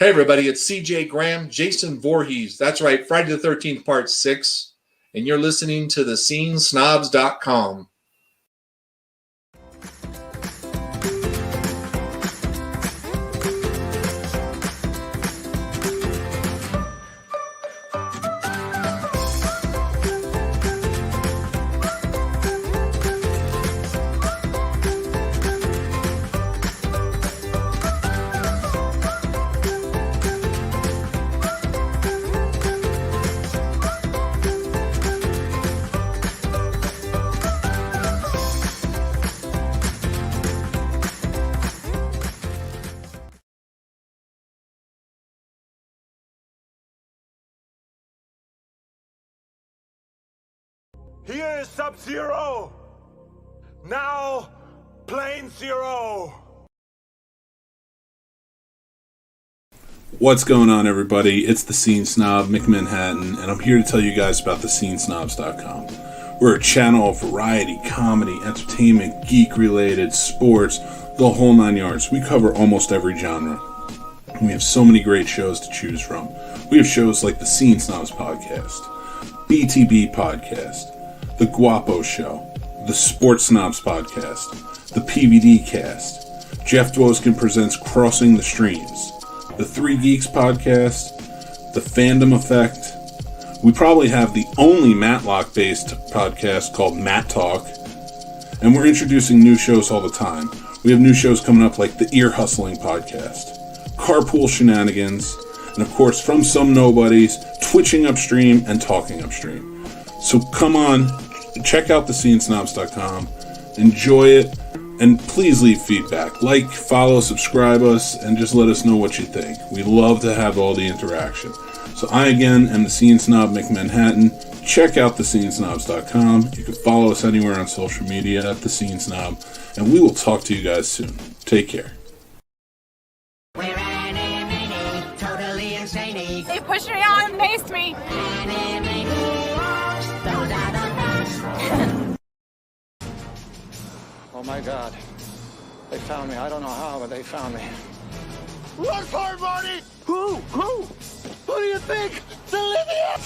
Hey everybody, it's CJ Graham, Jason Voorhees. That's right, Friday the 13th, part 6. And you're listening to thescenesnobs.com. Here is Sub-Zero. Now, Plane Zero. What's going on, everybody? It's the Scene Snob, McManhattan, and I'm here to tell you guys about thescenesnobs.com. We're a channel of variety, comedy, entertainment, geek-related, sports, the whole nine yards. We cover almost every genre. We have so many great shows to choose from. We have shows like the Scene Snobs Podcast, BTB Podcast, The Guapo Show, the Sports Snobs Podcast, the PVD Cast, Jeff Dwoskin presents Crossing the Streams, the Three Geeks Podcast, the Fandom Effect. We probably have the only Matlock-based podcast called Matt Talk, and we're introducing new shows all the time. We have new shows coming up like the Ear Hustling Podcast, Carpool Shenanigans, and of course, from some nobodies, Twitching Upstream and Talking Upstream. So come on, check out thescenesnobs.com, enjoy it, and please leave feedback. Like, follow, subscribe us, and just let us know what you think. We love to have all the interaction. So I, again, am the Scene Snob McManhattan. Check out thescenesnobs.com. You can follow us anywhere on social media at The Scene Snob, and we will talk to you guys soon. Take care. We're animated, totally insane. They pushed me out and maced me. Oh my God. They found me. I don't know how, but they found me. Run for it, Marty! Who? Who do you think? It's Olivia!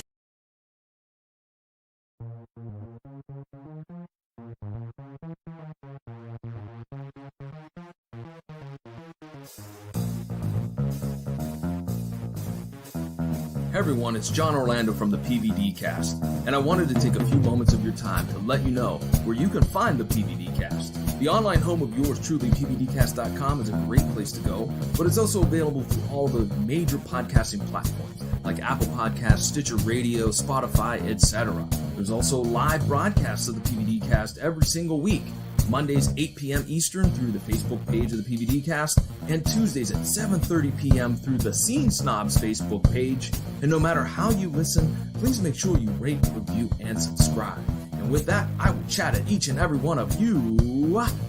Hey everyone, it's John Orlando from the PVD Cast, and I wanted to take a few moments of your time to let you know where you can find the PVD Cast. The online home of yours truly, PVDcast.com, is a great place to go, but it's also available through all the major podcasting platforms like Apple Podcasts, Stitcher Radio, Spotify, etc. There's also live broadcasts of the PVD Cast every single week. Mondays 8 p.m. Eastern through the Facebook page of the PVD Cast, and Tuesdays at 7:30 p.m. through the Scene Snobs Facebook page. And no matter how you listen, please make sure you rate, review, and subscribe. And with that, I will chat at each and every one of you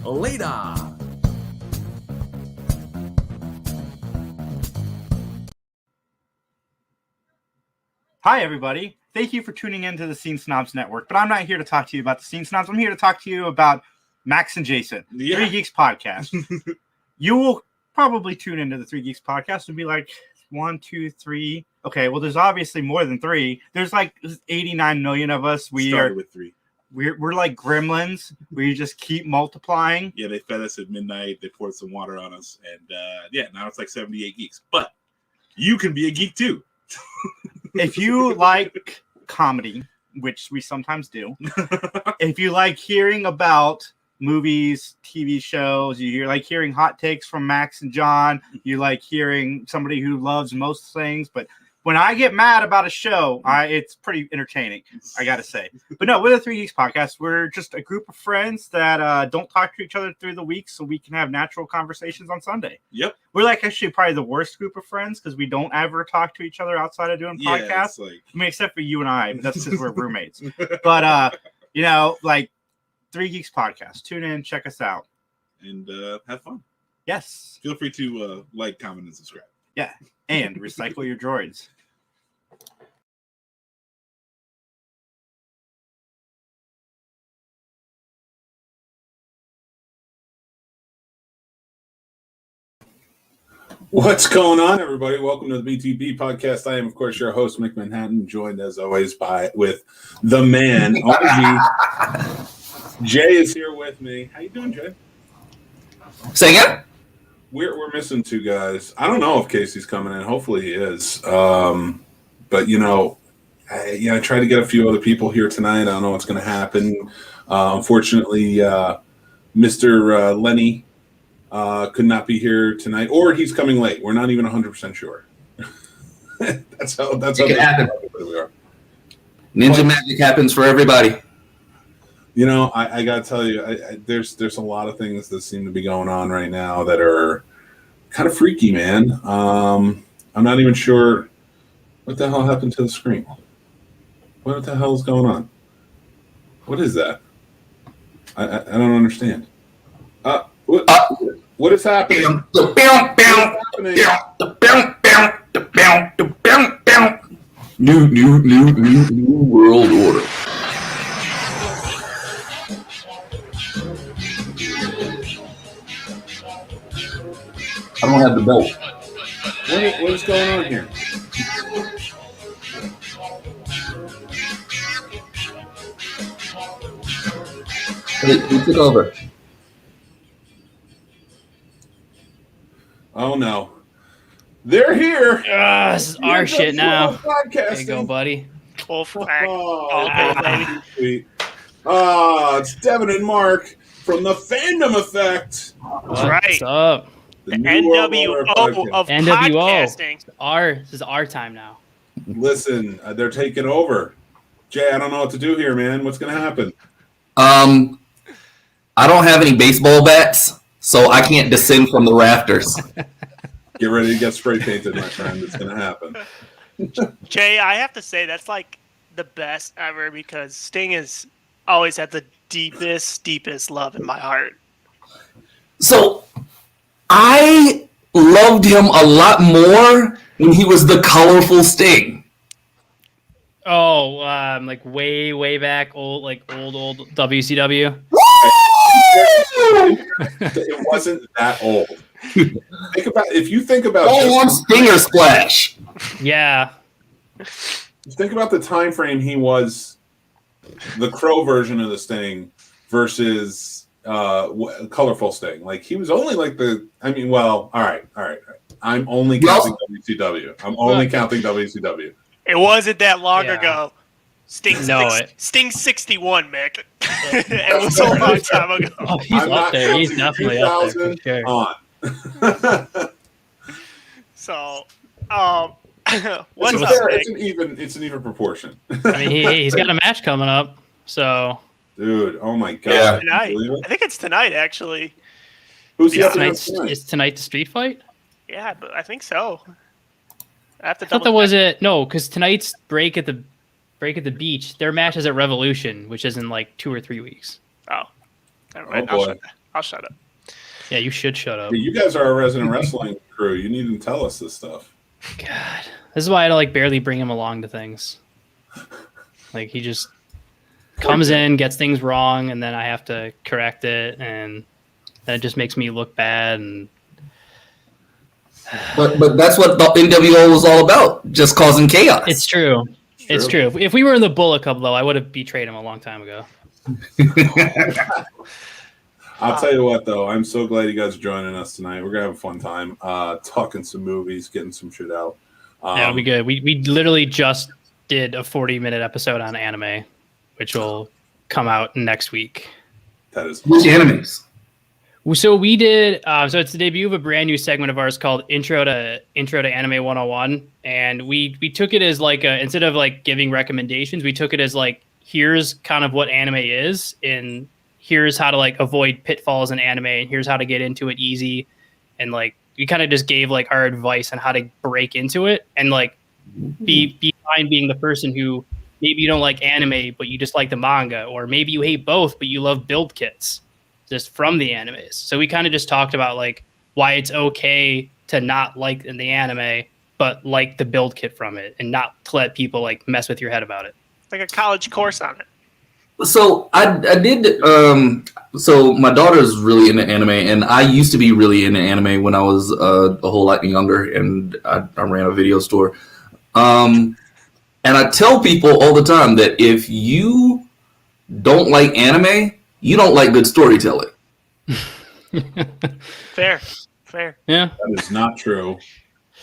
later. Hi, everybody. Thank you for tuning in to the Scene Snobs Network. But I'm not here to talk to you about the Scene Snobs. I'm here to talk to you about Max and Jason, Three Geeks Podcast. You will probably tune into the Three Geeks Podcast and be like, 1, 2, 3. Okay, well, there's obviously more than 3. There's like 89 million of us. We Started with 3. We're like gremlins. We just keep multiplying. Yeah, they fed us at midnight. They poured some water on us. And now it's like 78 geeks. But you can be a geek too. If you like comedy, which we sometimes do, if you like hearing about movies, TV shows, you like hearing hot takes from Max and John, you like hearing somebody who loves most things, but when I get mad about a show, it's pretty entertaining, I gotta say. But no, we're the Three Geeks Podcast. We're just a group of friends that don't talk to each other through the week so we can have natural conversations on Sunday. Yep. We're like actually probably the worst group of friends because we don't ever talk to each other outside of doing podcasts. Like... I mean, except for you and I, but that's because we're roommates. But, like Three Geeks Podcast. Tune in, check us out. And have fun. Yes. Feel free to like, comment, and subscribe. Yeah. And recycle your droids. What's going on, everybody? Welcome to the BTB Podcast. I am, of course, your host, Mick Manhattan, joined as always with the man, OG. Jay is here with me. How you doing, Jay? Say again? We're missing two guys. I don't know if Casey's coming in. Hopefully he is. But, you know, I tried to get a few other people here tonight. I don't know what's going to happen. Unfortunately, Mr. Lenny could not be here tonight, or he's coming late. We're not even 100% sure. that's how it can happen. We are. Ninja magic happens for everybody. You know, I gotta tell you, there's a lot of things that seem to be going on right now that are kind of freaky, man. I'm not even sure what the hell happened to the screen. What the hell is going on? What is that? I don't understand. What is happening? New world order. I don't have the belt. What is going on here? Hey, who took over? Oh no. They're here. This is our shit now. There you go, buddy. Sweet. It's Devon and Mark from the Fandom Effect. What's up? The NWO of podcasting. This is our time now. Listen, they're taking over. Jay, I don't know what to do here, man. What's going to happen? I don't have any baseball bats, so I can't descend from the rafters. Get ready to get spray painted, my friend. It's going to happen. Jay, I have to say that's like the best ever because Sting has always had the deepest love in my heart. So I loved him a lot more when he was the colorful Sting. Oh, like way back, old WCW. It wasn't that old. If you think about on Stinger Splash. Yeah. Think about the time frame he was the Crow version of the Sting versus colorful Sting. Like he was only like all right. I'm only counting WCW. I'm only counting WCW. It wasn't that long ago. Sting 61, Mick. It was a long time ago. Oh, he's up there. He's definitely up there for sure. On. So, what's up, it's an even proportion. I mean, he's got a match coming up, so. Dude, oh my god! Tonight. I think it's tonight, actually. Who's the Is tonight the street fight? Yeah, but I think so. I thought that was it. No, because tonight's break at the beach. Their match is at Revolution, which is in like 2 or 3 weeks. Oh, never mind. Oh boy. I'll shut up. Yeah, you should shut up. Yeah, you guys are a resident wrestling crew. You need to tell us this stuff. God, this is why I like barely bring him along to things. Like he just comes in, gets things wrong, and then I have to correct it, and then it just makes me look bad. And but that's what the NWO was all about, just causing chaos. It's true. It's true. If we were in the Bullet Club, though, I would have betrayed him a long time ago. I'll tell you what, though. I'm so glad you guys are joining us tonight. We're going to have a fun time talking some movies, getting some shit out. Yeah, it'll be good. We literally just did a 40-minute episode on anime, which will come out next week. That is which animes? So we did. So it's the debut of a brand new segment of ours called Intro to Anime 101, and we took it as like instead of like giving recommendations, we took it as like here's kind of what anime is, and here's how to like avoid pitfalls in anime, and here's how to get into it easy, and like we kind of just gave like our advice on how to break into it, and like be fine being the person who maybe you don't like anime but you just like the manga, or maybe you hate both but you love build kits just from the animes. So we kind of just talked about like why it's okay to not like in the anime but like the build kit from it, and not to let people like mess with your head about it. Like a college course on it. So I did. So my daughter's really into anime, and I used to be really into anime when I was a whole lot younger, and I ran a video store. And I tell people all the time that if you don't like anime, you don't like good storytelling. Fair. Yeah, That is not true.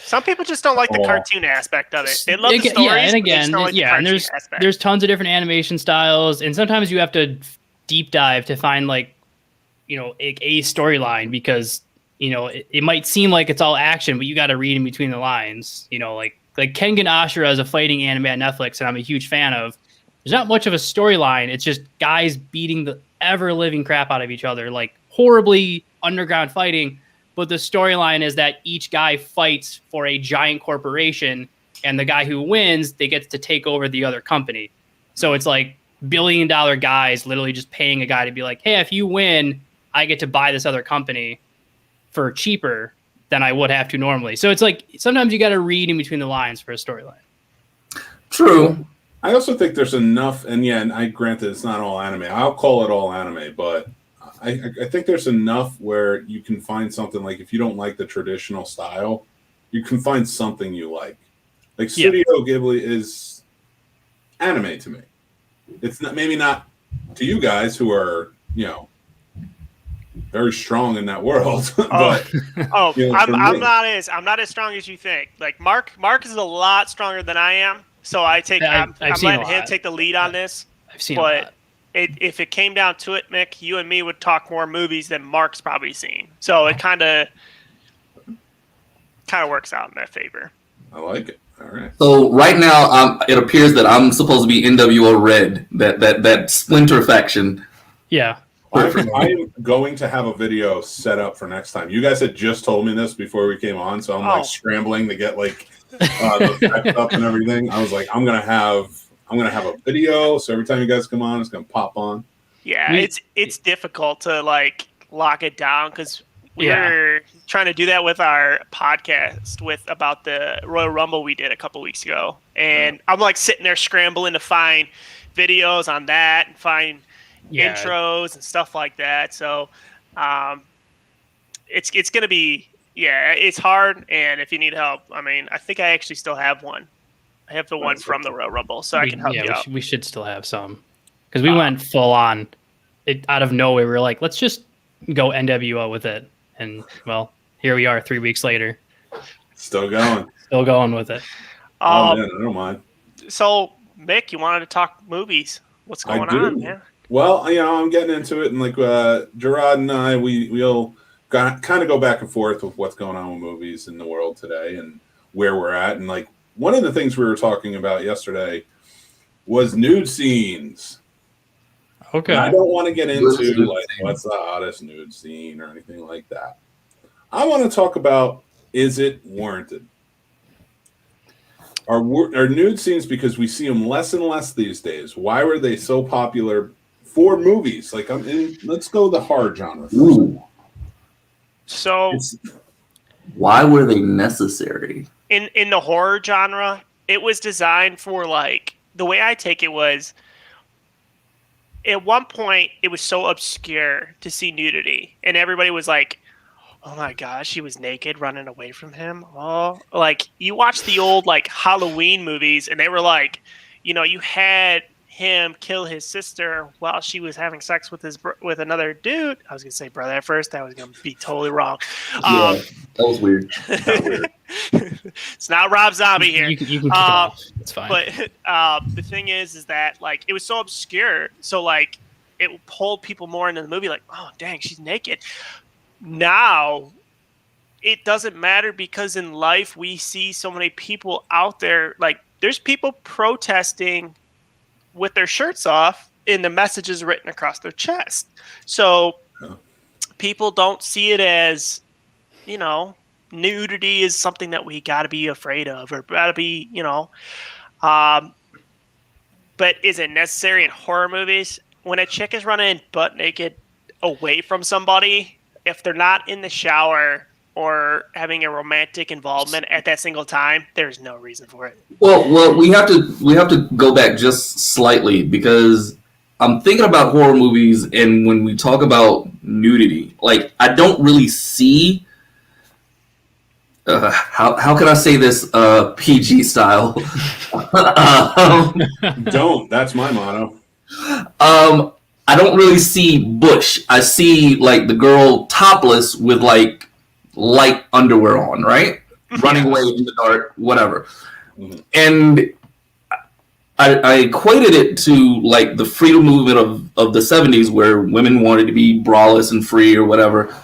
Some people just don't like the cartoon aspect of it. They love the stories, yeah, and again, but they just don't like the and cartoon aspect. there's tons of different animation styles, and sometimes you have to deep dive to find like, a storyline, because it might seem like it's all action, but you got to read in between the lines. Like Kengan Ashura is a fighting anime at Netflix, and I'm a huge fan of. There's not much of a storyline. It's just guys beating the ever living crap out of each other, like horribly underground fighting. But the storyline is that each guy fights for a giant corporation, and the guy who wins, they get to take over the other company. So it's like $1 billion guys literally just paying a guy to be like, hey, if you win, I get to buy this other company for cheaper than I would have to normally. So it's like sometimes you got to read in between the lines for a storyline. True. I also think there's enough, and I grant that it's not all anime. I'll call it all anime, but I think there's enough where you can find something, like if you don't like the traditional style, you can find something you like. Like Studio Ghibli is anime to me. It's not, maybe not to you guys who are, very strong in that world. But I'm not as strong as you think. Like Mark is a lot stronger than I am. So I'm letting him take the lead on this. I've seen a lot. If it came down to it, Mick, you and me would talk more movies than Mark's probably seen. So it kind of works out in their favor. I like it. All right. So right now, it appears that I'm supposed to be NWO Red, that splinter faction. Yeah. I'm going to have a video set up for next time. You guys had just told me this before we came on, so I'm like scrambling to get like the text up and everything. I was like, I'm gonna have a video, so every time you guys come on, it's gonna pop on. Yeah, it's difficult to like lock it down because we're trying to do that with our podcast about the Royal Rumble we did a couple weeks ago, and I'm like sitting there scrambling to find videos on that and find intros and stuff like that. So it's gonna be it's hard, and if you need help, I think I actually still have one. I have the one from the Royal Rumble, so I can help you out. We should still have some, because we went full on. It out of nowhere, we were like, let's just go NWO with it, and well, here we are 3 weeks later. Still going with it. Man, I don't mind. So, Mick, you wanted to talk movies. What's going on, man? Well, I'm getting into it, and like Jarrod and I, we'll kind of go back and forth with what's going on with movies in the world today and where we're at. And like one of the things we were talking about yesterday was nude scenes. Okay. And I don't want to get into like what's the hottest nude scene or anything like that. I want to talk about, is it warranted? Are nude scenes, because we see them less and less these days, why were they so popular for movies? Like, let's go the horror genre first. Ooh. So, why were they necessary? In the horror genre, it was designed for, like, the way I take it was, at one point, it was so obscure to see nudity, and everybody was like, oh my gosh, she was naked running away from him. Oh, like, you watch the old, like, Halloween movies, and they were like, you had him kill his sister while she was having sex with with another dude. I was gonna say brother at first. That was gonna be totally wrong. That was weird. It's not Rob Zombie here. You can kick it off. It's fine. But the thing is that like it was so obscure, so like it pulled people more into the movie. Like, oh dang, she's naked. Now it doesn't matter, because in life we see so many people out there. Like, there's people protesting with their shirts off and the messages written across their chest. So people don't see it as, nudity is something that we got to be afraid of or got to be, but is it necessary in horror movies? When a chick is running butt naked away from somebody, if they're not in the shower or having a romantic involvement at that single time, there's no reason for it. Well, we have to go back just slightly, because I'm thinking about horror movies, and when we talk about nudity, like I don't really see. How can I say this PG style? Don't. That's my motto. I don't really see bush. I see like the girl topless with like light underwear on, right? Running away in the dark, whatever. And I equated it to like the freedom movement of the 70s, where women wanted to be braless and free or whatever.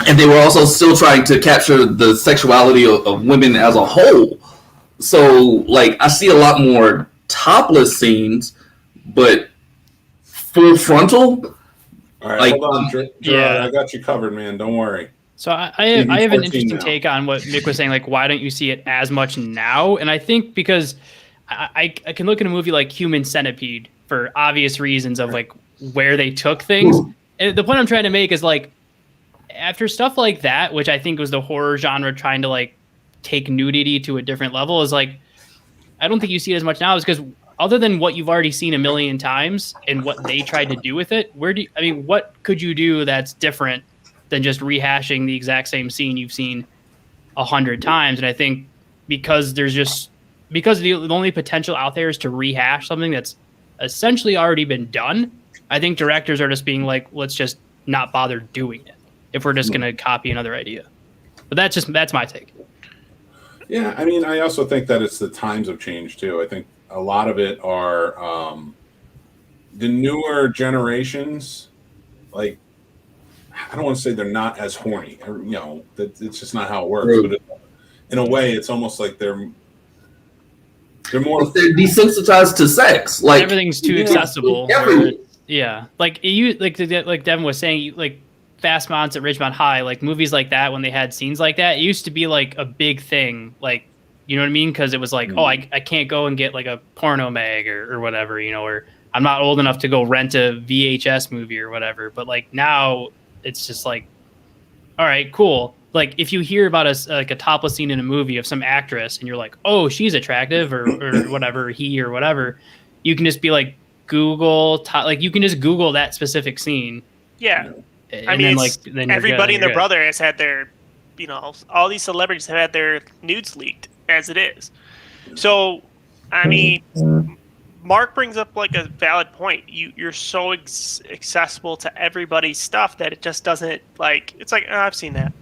And they were also still trying to capture the sexuality of women as a whole. So, like, I see a lot more topless scenes, but full frontal. All right, like, hold on, Jarrod, I got you covered, man. Don't worry. So I have an interesting take on what Mick was saying. Like, why don't you see it as much now? And I think because I can look at a movie like Human Centipede for obvious reasons of like where they took things. And the point I'm trying to make is like, after stuff like that, which I think was the horror genre trying to like take nudity to a different level, is like, I don't think you see it as much now, is because other than what you've already seen a million times and what they tried to do with it, what could you do that's different than just rehashing the exact same scene you've seen 100 times? And I think because the only potential out there is to rehash something that's essentially already been done, I think directors are just being like, let's just not bother doing it if we're just going to copy another idea. But that's my take. Yeah, I mean, I also think that it's the times have changed too. I think a lot of it are the newer generations. Like, I don't want to say they're not as horny. You know, it's just not how it works. But in a way, it's almost like they're more. They're desensitized to sex. Like everything's too accessible. Yeah, like Devon was saying, like Fast Mounts at Ridgemont High, like movies like that, when they had scenes like that, it used to be like a big thing. Like, you know what I mean? Because it was like, oh, I can't go and get like a porno mag or whatever, you know, or I'm not old enough to go rent a VHS movie or whatever. But like now, it's just like, all right, cool. Like if you hear about a topless scene in a movie of some actress and you're like, oh, she's attractive or whatever, he or whatever, you can just be like, you can just Google that specific scene. Yeah. And I mean, then everybody and their brother has had their, you know, all these celebrities have had their nudes leaked as it is. So, I mean, Mark brings up like a valid point. You're so accessible to everybody's stuff that it just doesn't like. It's like, oh, I've seen that.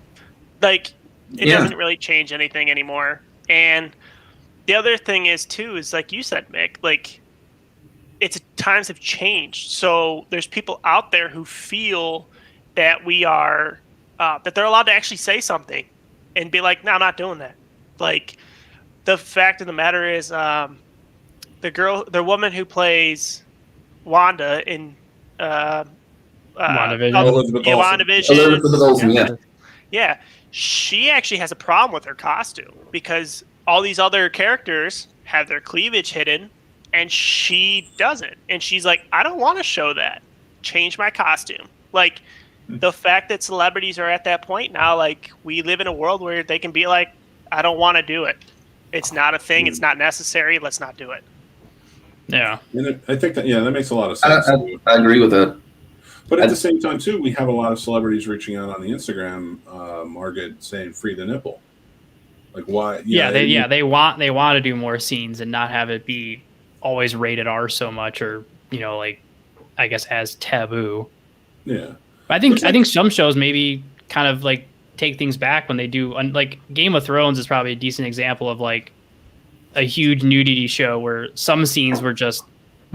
Like, it doesn't really change anything anymore. And the other thing is too is like you said, Mick. Like, times have changed. So there's people out there who feel that we are that they're allowed to actually say something and be like, no, I'm not doing that. Like, the fact of the matter is, the woman who plays Wanda in WandaVision. Yeah, she actually has a problem with her costume because all these other characters have their cleavage hidden and she doesn't. And she's like, I don't want to show that. Change my costume. Like, the fact that celebrities are at that point now, like, we live in a world where they can be like, I don't want to do it. It's not a thing. It's not necessary. Let's not do it. Yeah. And I think that makes a lot of sense. I agree with that. But at the same time, too, we have a lot of celebrities reaching out on the Instagram, Margaret, saying free the nipple. Like, why? They want to do more scenes and not have it be always rated R so much, or, you know, like, I guess as taboo. Yeah. I think some shows maybe kind of like take things back when they do. Like Game of Thrones is probably a decent example of like a huge nudity show where some scenes were just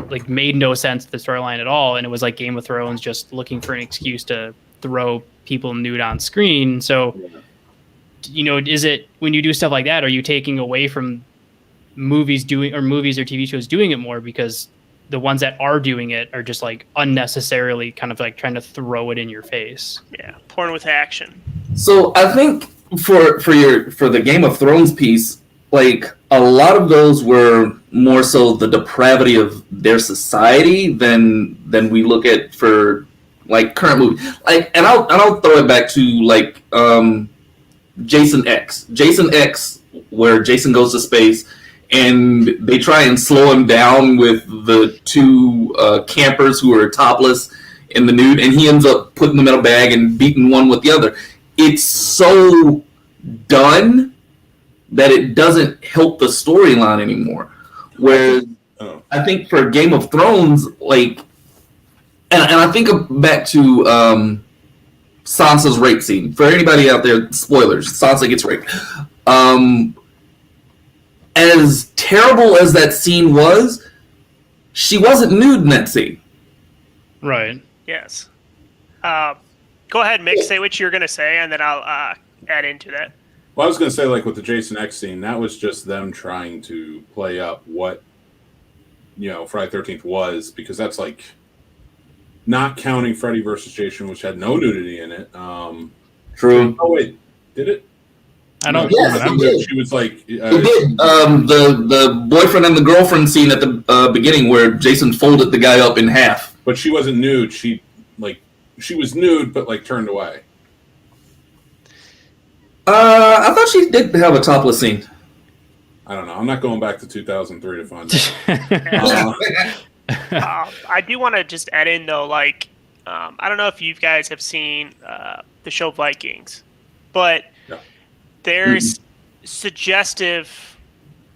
like made no sense to the storyline at all, and it was like Game of Thrones just looking for an excuse to throw people nude on screen. So, you know, is it when you do stuff like that, are you taking away from movies or TV shows doing it more because the ones that are doing it are just like unnecessarily kind of like trying to throw it in your face? Yeah, porn with action. So I think for the Game of Thrones piece, like a lot of those were more so the depravity of their society than we look at for like current movies. Like, and I'll throw it back to like Jason X, where Jason goes to space and they try and slow him down with the two campers who are topless in the nude, and he ends up putting them in a bag and beating one with the other. It's so done that it doesn't help the storyline anymore. Whereas I think for Game of Thrones, like, and I think back to Sansa's rape scene. For anybody out there, spoilers, Sansa gets raped. As terrible as that scene was, she wasn't nude in that scene. Right. Yes. Go ahead, Mick. Say what you're going to say, and then I'll add into that. Well, I was going to say, like, with the Jason X scene, that was just them trying to play up what, Friday the 13th was, because that's, like, not counting Freddy versus Jason, which had no nudity in it. True. Oh, wait. Did it? I don't remember. She was like... it did. The boyfriend and the girlfriend scene at the beginning where Jason folded the guy up in half. But she wasn't nude. She was nude, but, like, turned away. I thought she did have a topless scene. I don't know. I'm not going back to 2003 to find out. I do want to just add in, though, like, I don't know if you guys have seen the show Vikings, but there's suggestive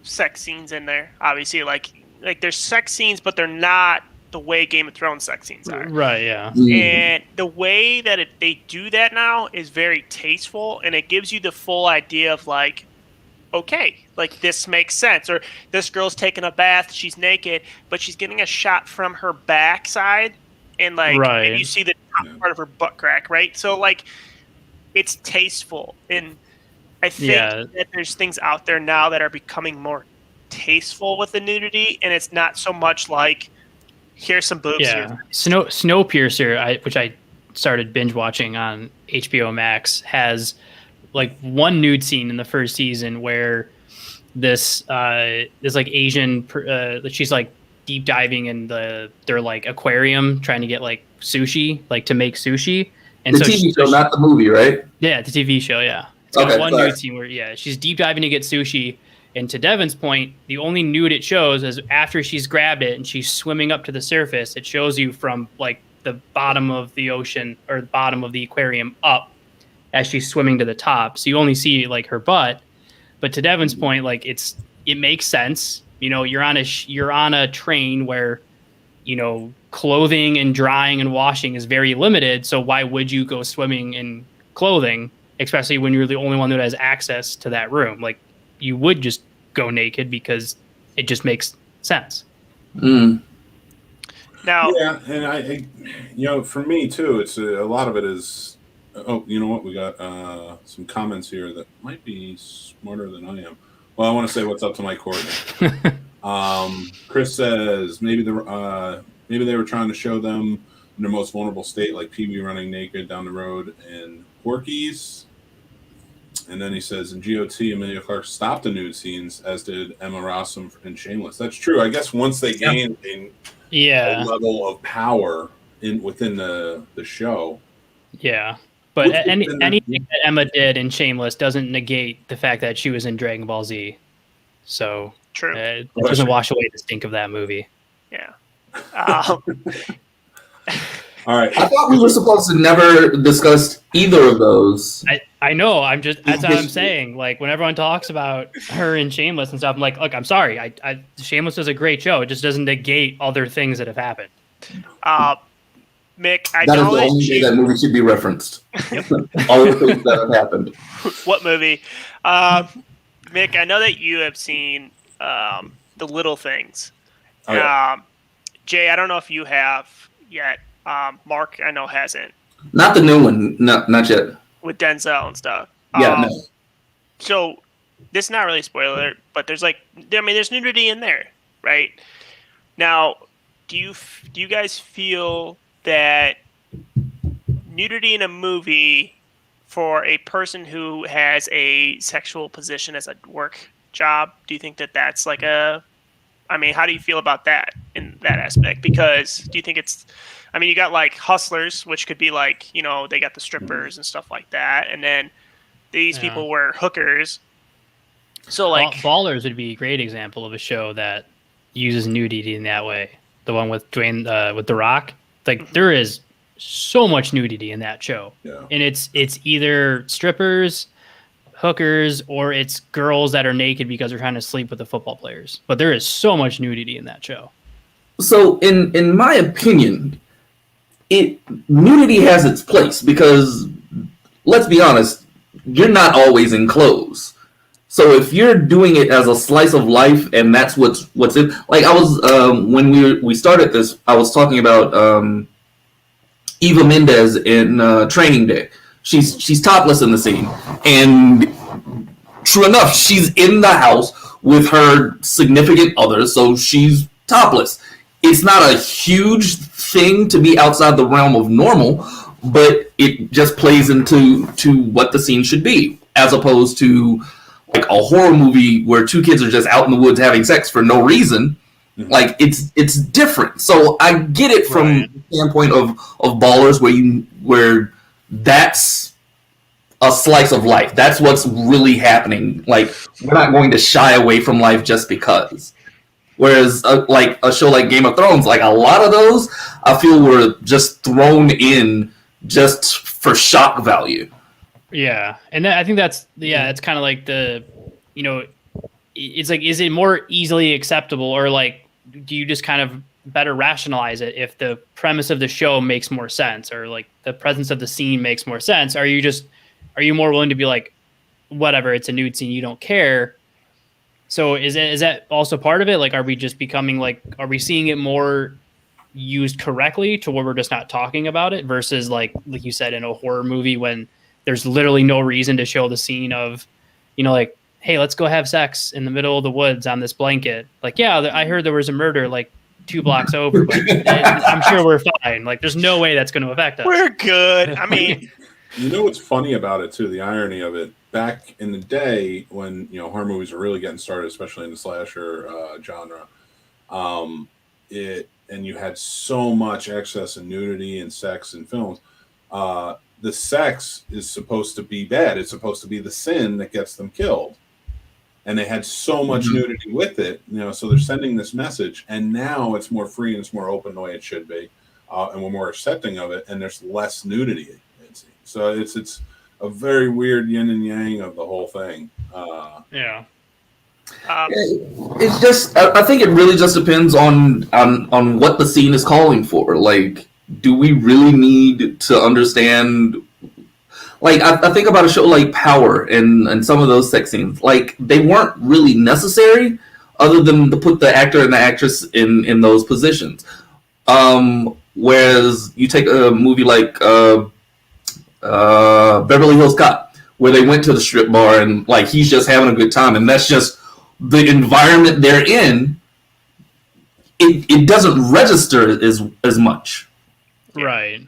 sex scenes in there. Obviously, like there's sex scenes, but they're not the way Game of Thrones sex scenes are. Right, yeah. And the way that they do that now is very tasteful, and it gives you the full idea of, like, okay, like, this makes sense. Or this girl's taking a bath, she's naked, but she's getting a shot from her backside, and, like, and you see the top part of her butt crack, right? So, like, it's tasteful. And I think that there's things out there now that are becoming more tasteful with the nudity, and it's not so much like, here's some boobs here. Snowpiercer, which I started binge watching on HBO Max, has like one nude scene in the first season where this like Asian, she's like deep diving in their like aquarium trying to get like sushi, like to make sushi. And the TV show, not the movie, right? Yeah, the TV show. Yeah, it's got one nude scene where she's deep diving to get sushi. And to Devon's point, the only nude it shows is after she's grabbed it and she's swimming up to the surface. It shows you from like the bottom of the ocean or the bottom of the aquarium up as she's swimming to the top. So you only see like her butt. But to Devon's point, like it makes sense. You're on a train where, clothing and drying and washing is very limited. So why would you go swimming in clothing, especially when you're the only one that has access to that room? Like, you would just go naked because it just makes sense. Now, yeah, and I for me too, it's a lot of it is. Oh, you know what? We got some comments here that might be smarter than I am. Well, I want to say what's up to Mike Courtney. Chris says maybe they were trying to show them in their most vulnerable state, like Pee-wee running naked down the road in Porky's. And then he says, in GOT, Emilia Clarke stopped the nude scenes, as did Emma Rossum in Shameless. That's true. I guess once they gained a level of power within the show. Yeah. But anything that Emma did in Shameless doesn't negate the fact that she was in Dragon Ball Z. So true. It doesn't wash away the stink of that movie. Yeah. All right. I thought we were supposed to never discuss either of those. I know. That's what I'm saying. Like, when everyone talks about her in Shameless and stuff, I'm like, look, I'm sorry. Shameless is a great show. It just doesn't negate other things that have happened. Mick, that is the only way that movie should be referenced. All the things that have happened. What movie? Mick, I know that you have seen The Little Things. Oh, yeah. Jay, I don't know if you have yet. Mark, I know, hasn't. Not the new one. No, not yet. With Denzel and stuff. Yeah, no. So, this is not really a spoiler, but there's there's nudity in there, right? Now, do you guys feel that nudity in a movie for a person who has a sexual position as a work job, do you think that that's like how do you feel about that in that aspect? Because do you think you got like hustlers, which could be like, they got the strippers and stuff like that. And then these people were hookers. So like Ballers would be a great example of a show that uses nudity in that way. The one with Dwayne with The Rock. Like there is so much nudity in that show. Yeah. And it's either strippers, hookers, or it's girls that are naked because they're trying to sleep with the football players. But there is so much nudity in that show. So in my opinion, nudity has its place because let's be honest, you're not always in clothes. So if you're doing it as a slice of life and that's what's in, like I was when we started this, I was talking about Eva Mendes in Training Day. She's topless in the scene, and true enough, she's in the house with her significant other, so she's topless. It's not a huge thing to be outside the realm of normal, but it just plays into what the scene should be, as opposed to like a horror movie where two kids are just out in the woods having sex for no reason. Like it's different. So I get it from the standpoint of Ballers where that's a slice of life. That's what's really happening. Like we're not going to shy away from life just because. Whereas like a show like Game of Thrones, like a lot of those I feel were just thrown in just for shock value. Yeah, and I think it's kind of like it's like, is it more easily acceptable, or like, do you just kind of better rationalize it if the premise of the show makes more sense, or like the presence of the scene makes more sense? Are you more willing to be like, whatever, it's a nude scene, you don't care? So is that also part of it? Like, are we just becoming like, are we seeing it more used correctly to where we're just not talking about it versus like you said in a horror movie when there's literally no reason to show the scene of, like, hey, let's go have sex in the middle of the woods on this blanket. Like, yeah, I heard there was a murder like 2 blocks over, but I'm sure we're fine. Like, there's no way that's going to affect us. We're good. I mean, what's funny about it too, the irony of it, back in the day when, horror movies were really getting started, especially in the slasher genre, and you had so much excess and nudity and sex in films, the sex is supposed to be bad. It's supposed to be the sin that gets them killed. And they had so much nudity with it, so they're sending this message. And now it's more free and it's more open the way it should be. And we're more accepting of it, and there's less nudity. So it's a very weird yin and yang of the whole thing. Yeah. It's just, I think it really just depends on what the scene is calling for. Like, do we really need to understand? Like, I think about a show like Power and some of those sex scenes. Like, they weren't really necessary other than to put the actor and the actress in those positions. Whereas you take a movie like Beverly Hills Cop, where they went to the strip bar and like he's just having a good time, and that's just the environment they're in. It doesn't register as much. Right.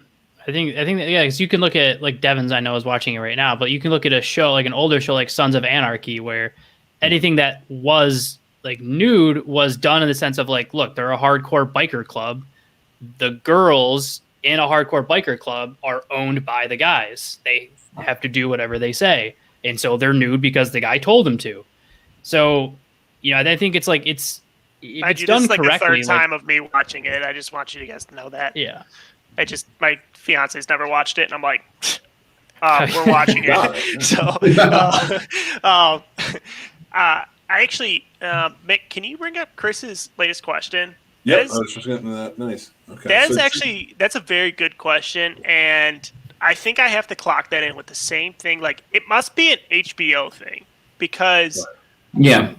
I think that, yeah, because you can look at like Devon's, I know is watching it right now, but you can look at a show like an older show like Sons of Anarchy, where anything that was like nude was done in the sense of like, look, they're a hardcore biker club. The girls in a hardcore biker club are owned by the guys. They have to do whatever they say. And so they're nude because the guy told them to. So, I think it's like, it's done this like correctly. The third time of me watching it. I just want you guys to know that. Yeah. My fiance's never watched it, and I'm like, we're watching it. So, I actually, Mick, can you bring up Chris's latest question? Yeah, I was just getting to that. Nice. Okay. That's a very good question, and I think I have to clock that in with the same thing. Like, it must be an HBO thing because yeah,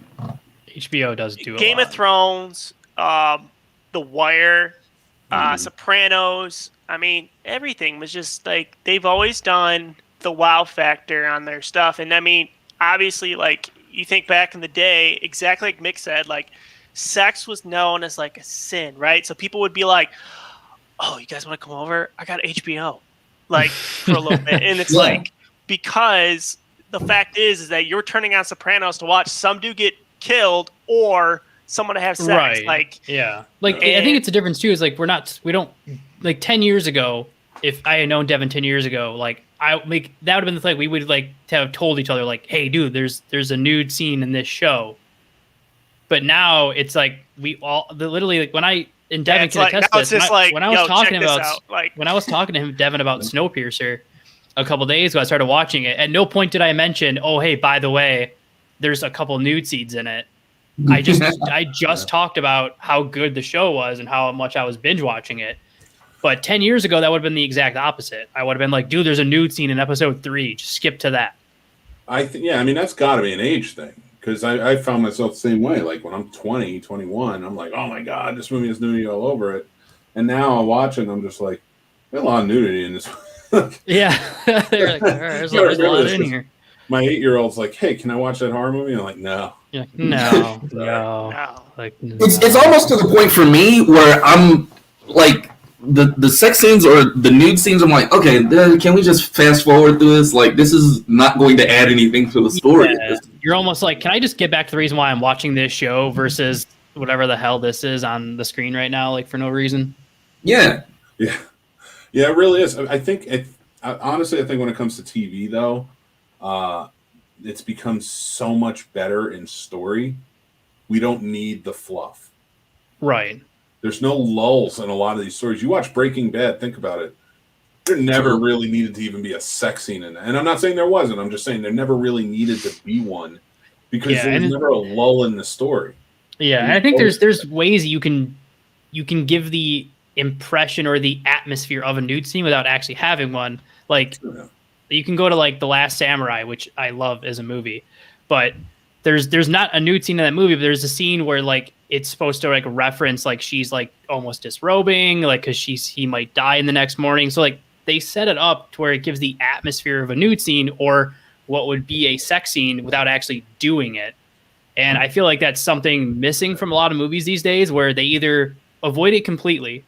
HBO does do Game of Thrones, The Wire, Sopranos. I mean, everything was just like they've always done the wow factor on their stuff, and I mean, obviously, like you think back in the day, exactly like Mick said, like sex was known as like a sin, right? So people would be like, "Oh, you guys want to come over? I got HBO," like for a little bit, and it's like because the fact is that you're turning on Sopranos to watch some dude get killed or someone to have sex, right? Like, yeah, like I think it's a difference too. Is like we don't like 10 years ago. If I had known Devon 10 years ago, like that would have been the thing. We would like to have told each other like, "Hey, dude, there's a nude scene in this show." But now it's like we all literally like when Devon can attest to this. When I was talking to him, Devon, about Snowpiercer a couple days ago, I started watching it. At no point did I mention, "Oh, hey, by the way, there's a couple nude scenes in it." I just talked about how good the show was and how much I was binge watching it. But 10 years ago, that would have been the exact opposite. I would have been like, dude, there's a nude scene in episode 3. Just skip to that. I mean, that's got to be an age thing. Because I found myself the same way. Like when I'm 20, 21, I'm like, oh my God, this movie has nudity all over it. And now I watch it and I'm just like, there's a lot of nudity in this. Yeah. They're like, there's a lot in here. My 8-year-old's like, hey, can I watch that horror movie? And I'm like, no. You're like, no. Like, no. It's almost to the point for me where I'm like, the sex scenes or the nude scenes, I'm like, okay, can we just fast forward through this? Like, this is not going to add anything to the story. Yeah. You're almost like, can I just get back to the reason why I'm watching this show versus whatever the hell this is on the screen right now, like for no reason? Yeah. Yeah, it really is. I think, honestly, I think when it comes to TV, though, it's become so much better in story. We don't need the fluff. Right. There's no lulls in a lot of these stories. You watch Breaking Bad, think about it. There never really needed to even be a sex scene in it. And I'm not saying there wasn't. I'm just saying there never really needed to be one because there's never a lull in the story. Yeah, and I think there's ways you can give the impression or the atmosphere of a nude scene without actually having one. Like you can go to like The Last Samurai, which I love as a movie, but there's not a nude scene in that movie, but there's a scene where like it's supposed to like reference like she's like almost disrobing, like because he might die in the next morning. So like they set it up to where it gives the atmosphere of a nude scene or what would be a sex scene without actually doing it. And I feel like that's something missing from a lot of movies these days, where they either avoid it completely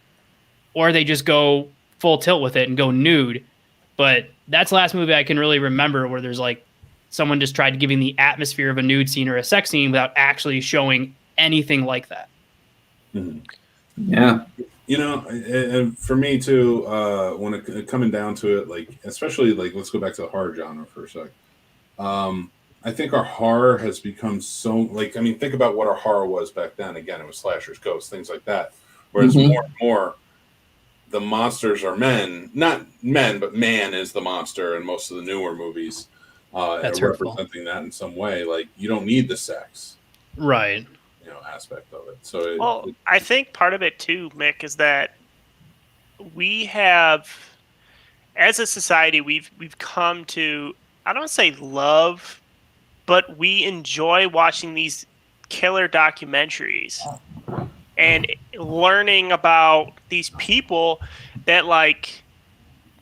or they just go full tilt with it and go nude. But that's the last movie I can really remember where there's like someone just tried giving the atmosphere of a nude scene or a sex scene without actually showing anything like that. Mm-hmm. Yeah. You know, and for me too, when it coming down to it, like, especially like, let's go back to the horror genre for a sec. I think our horror has become so, like, I mean, think about what our horror was back then. Again, it was slashers, ghosts, things like that. Whereas more and more, the monsters are men. Not men, but man is the monster in most of the newer movies. That's representing that in some way. Like, you don't need the sex. Right. You know, aspect of it. So I think part of it too, Mick, is that we have, as a society, we've come to, I don't want to say love, but we enjoy watching these killer documentaries and learning about these people that, like,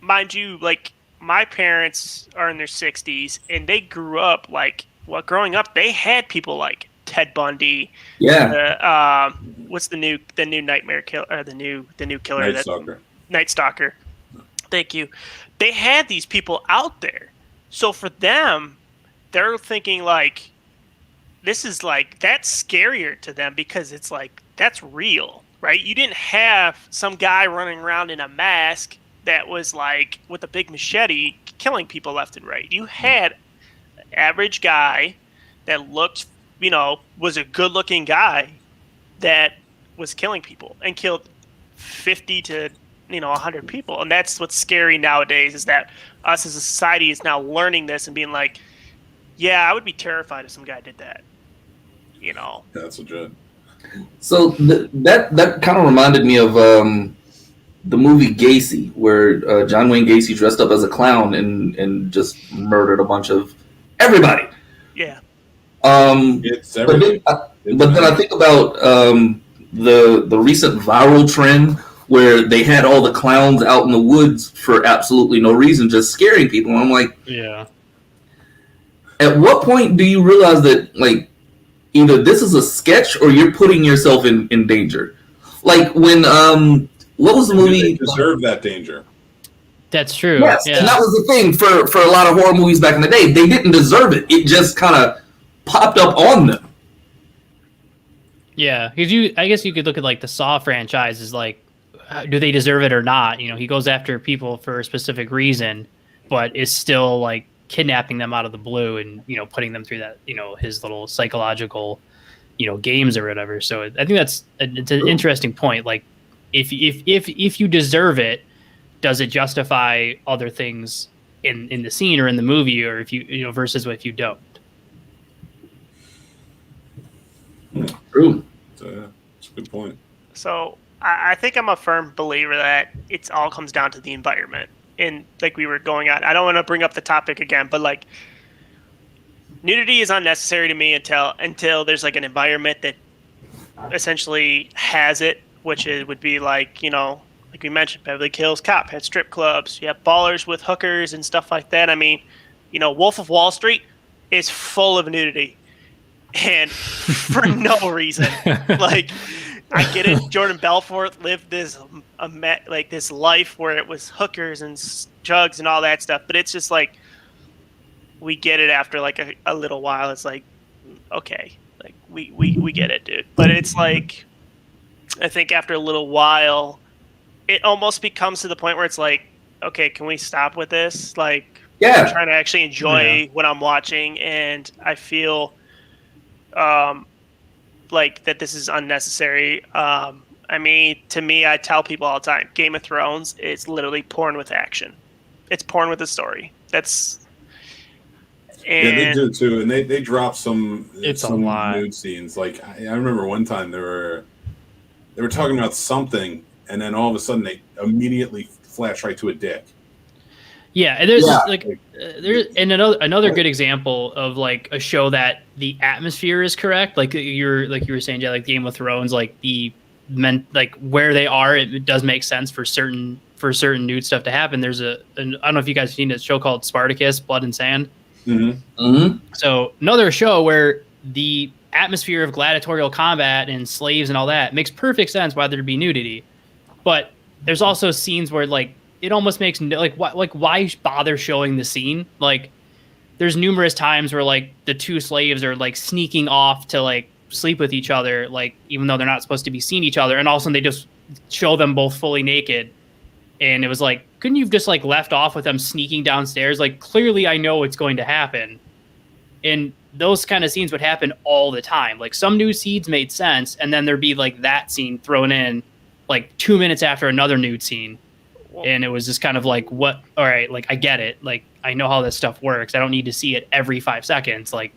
mind you, like, my parents are in their 60s and they grew up like, well, growing up, they had people like Ted Bundy. Yeah. What's the new nightmare killer? The new killer. Night Stalker. Thank you. They had these people out there. So for them, they're thinking like, this is like, that's scarier to them because it's like, that's real, right? You didn't have some guy running around in a mask that was like with a big machete killing people left and right. You had an average guy that looked, you know, was a good looking guy that was killing people and killed 50 to, 100 people. And that's what's scary nowadays, is that us as a society is now learning this and being like, yeah, I would be terrified if some guy did that. That's legit. So that kind of reminded me of the movie Gacy, where John Wayne Gacy dressed up as a clown and just murdered a bunch of everybody. Yeah. It's everything. But then I think about the recent viral trend where they had all the clowns out in the woods for absolutely no reason, just scaring people. And I'm like, yeah. At what point do you realize that, like, either this is a sketch or you're putting yourself in danger? Like when what was the movie? They deserve that danger. That's true. Yes, yeah. And that was the thing for a lot of horror movies back in the day. They didn't deserve it. It just kind of popped up on them. Yeah, because I guess you could look at like the Saw franchise as like, do they deserve it or not? He goes after people for a specific reason, but is still like kidnapping them out of the blue and putting them through that his little psychological games or whatever. So I think it's an interesting point. Like if you deserve it, does it justify other things in the scene or in the movie, or if you versus if you don't? True. So yeah, that's a good point. So I think I'm a firm believer that it all comes down to the environment. And like we were going on, I don't want to bring up the topic again, but like nudity is unnecessary to me until there's like an environment that essentially has it, which would be like, like we mentioned, Beverly Hills Cop had strip clubs. You have ballers with hookers and stuff like that. I mean, Wolf of Wall Street is full of nudity, and for no reason. Like, I get it. Jordan Belfort lived this life where it was hookers and drugs and all that stuff, but it's just like we get it after like a little while. It's like, okay, like we get it, dude. But it's like, I think after a little while, it almost becomes to the point where it's like, okay, can we stop with this? Like, I'm trying to actually enjoy what I'm watching, and I feel like that this is unnecessary. I mean, to me, I tell people all the time, Game of Thrones is literally porn with action. It's porn with a story. Yeah, they do too, and they drop some nude scenes. Like I remember one time they were talking about something, and then all of a sudden they immediately flash right to a dick. Yeah, and there's another good example of like a show that the atmosphere is correct. Like you were saying, yeah, like Game of Thrones, like like where they are, it does make sense for certain nude stuff to happen. There's I don't know if you guys have seen a show called Spartacus, Blood and Sand. Mm-hmm. Mm-hmm. So another show where the atmosphere of gladiatorial combat and slaves and all that makes perfect sense why there'd be nudity, but there's also scenes where like it almost makes why bother showing the scene? Like there's numerous times where like the two slaves are like sneaking off to like sleep with each other, like even though they're not supposed to be seeing each other, and all of a sudden they just show them both fully naked. And it was like, couldn't you have just like left off with them sneaking downstairs? Like clearly I know what's going to happen. And those kind of scenes would happen all the time. Like some nude scenes made sense, and then there'd be like that scene thrown in like 2 minutes after another nude scene. And it was just kind of like, what? All right, like I get it. Like I know how this stuff works. I don't need to see it every 5 seconds. Like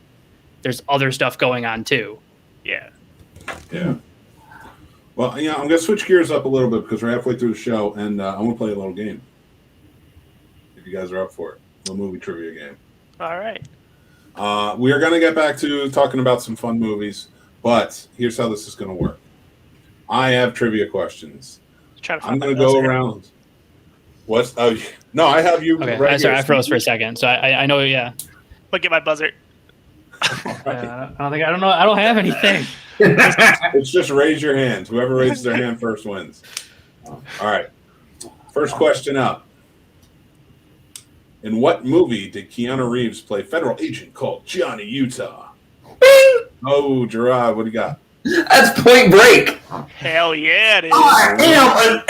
there's other stuff going on too. Yeah. Yeah. Well, I'm going to switch gears up a little bit because we're halfway through the show, and I want to play a little game. If you guys are up for it, a little movie trivia game. All right. We are going to get back to talking about some fun movies, but here's how this is going to work. I have trivia questions. I'm going to go around. What? Oh, no, I have you. Okay, right sorry, here. I froze for a second. So I know, yeah. But get my buzzer. I don't have anything. It's just raise your hand. Whoever raises their hand first wins. All right. First question up. In what movie did Keanu Reeves play federal agent called Johnny Utah? Oh, Jarrod, what do you got? That's Point Break. Hell yeah, it is. I am an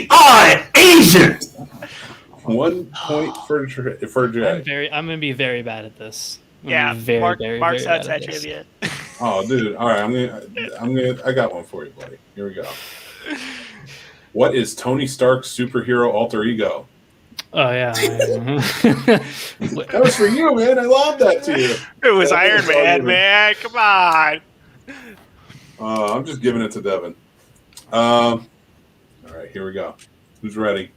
FBI agent. 1 point for Jay. I'm gonna be very bad at this. Mark's had that trivia. Oh, dude! All right, I got one for you, buddy. Here we go. What is Tony Stark's superhero alter ego? Oh yeah. That was for you, man. I love that to you. It was Iron Man, man. Come on. I'm just giving it to Devon. All right, here we go. Who's ready?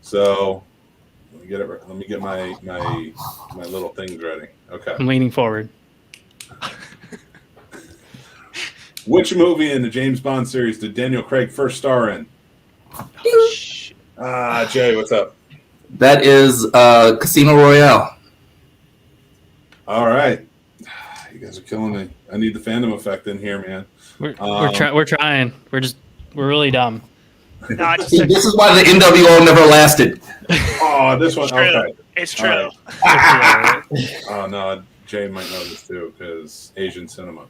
So let me get it. Let me get my little things ready. Okay. I'm leaning forward. Which movie in the James Bond series did Daniel Craig first star in? Jay, what's up? That is Casino Royale. All right. You guys are killing me. I need the Fandom Effect in here, man. We're trying. We're really dumb. No, this is why the NWO never lasted. Oh, this one. Okay. It's true. Right. Oh no, Jay might know this too because Asian cinema.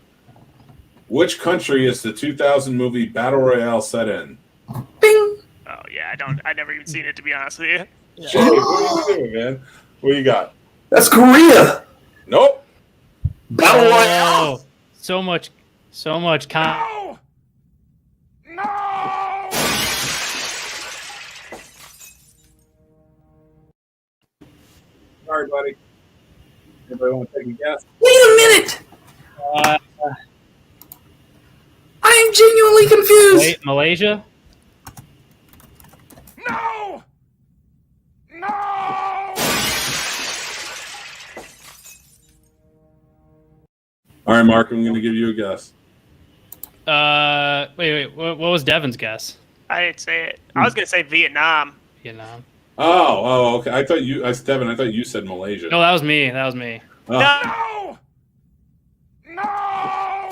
Which country is the 2000 movie Battle Royale set in? Bing. Oh yeah, I never even seen it, to be honest with you. Jay, what are you doing, man? What you got? That's Korea. Nope. Battle Royale. So much. No! Sorry, buddy. Anybody want to take a guess? Wait a minute. I am genuinely confused. Malaysia. No! No! All right, Mark, I'm going to give you a guess. Wait. What was Devon's guess? I didn't say it. I was gonna say Vietnam. Vietnam. Oh, okay. I thought you, Devin, I thought you said Malaysia. No, that was me. Oh. No! No!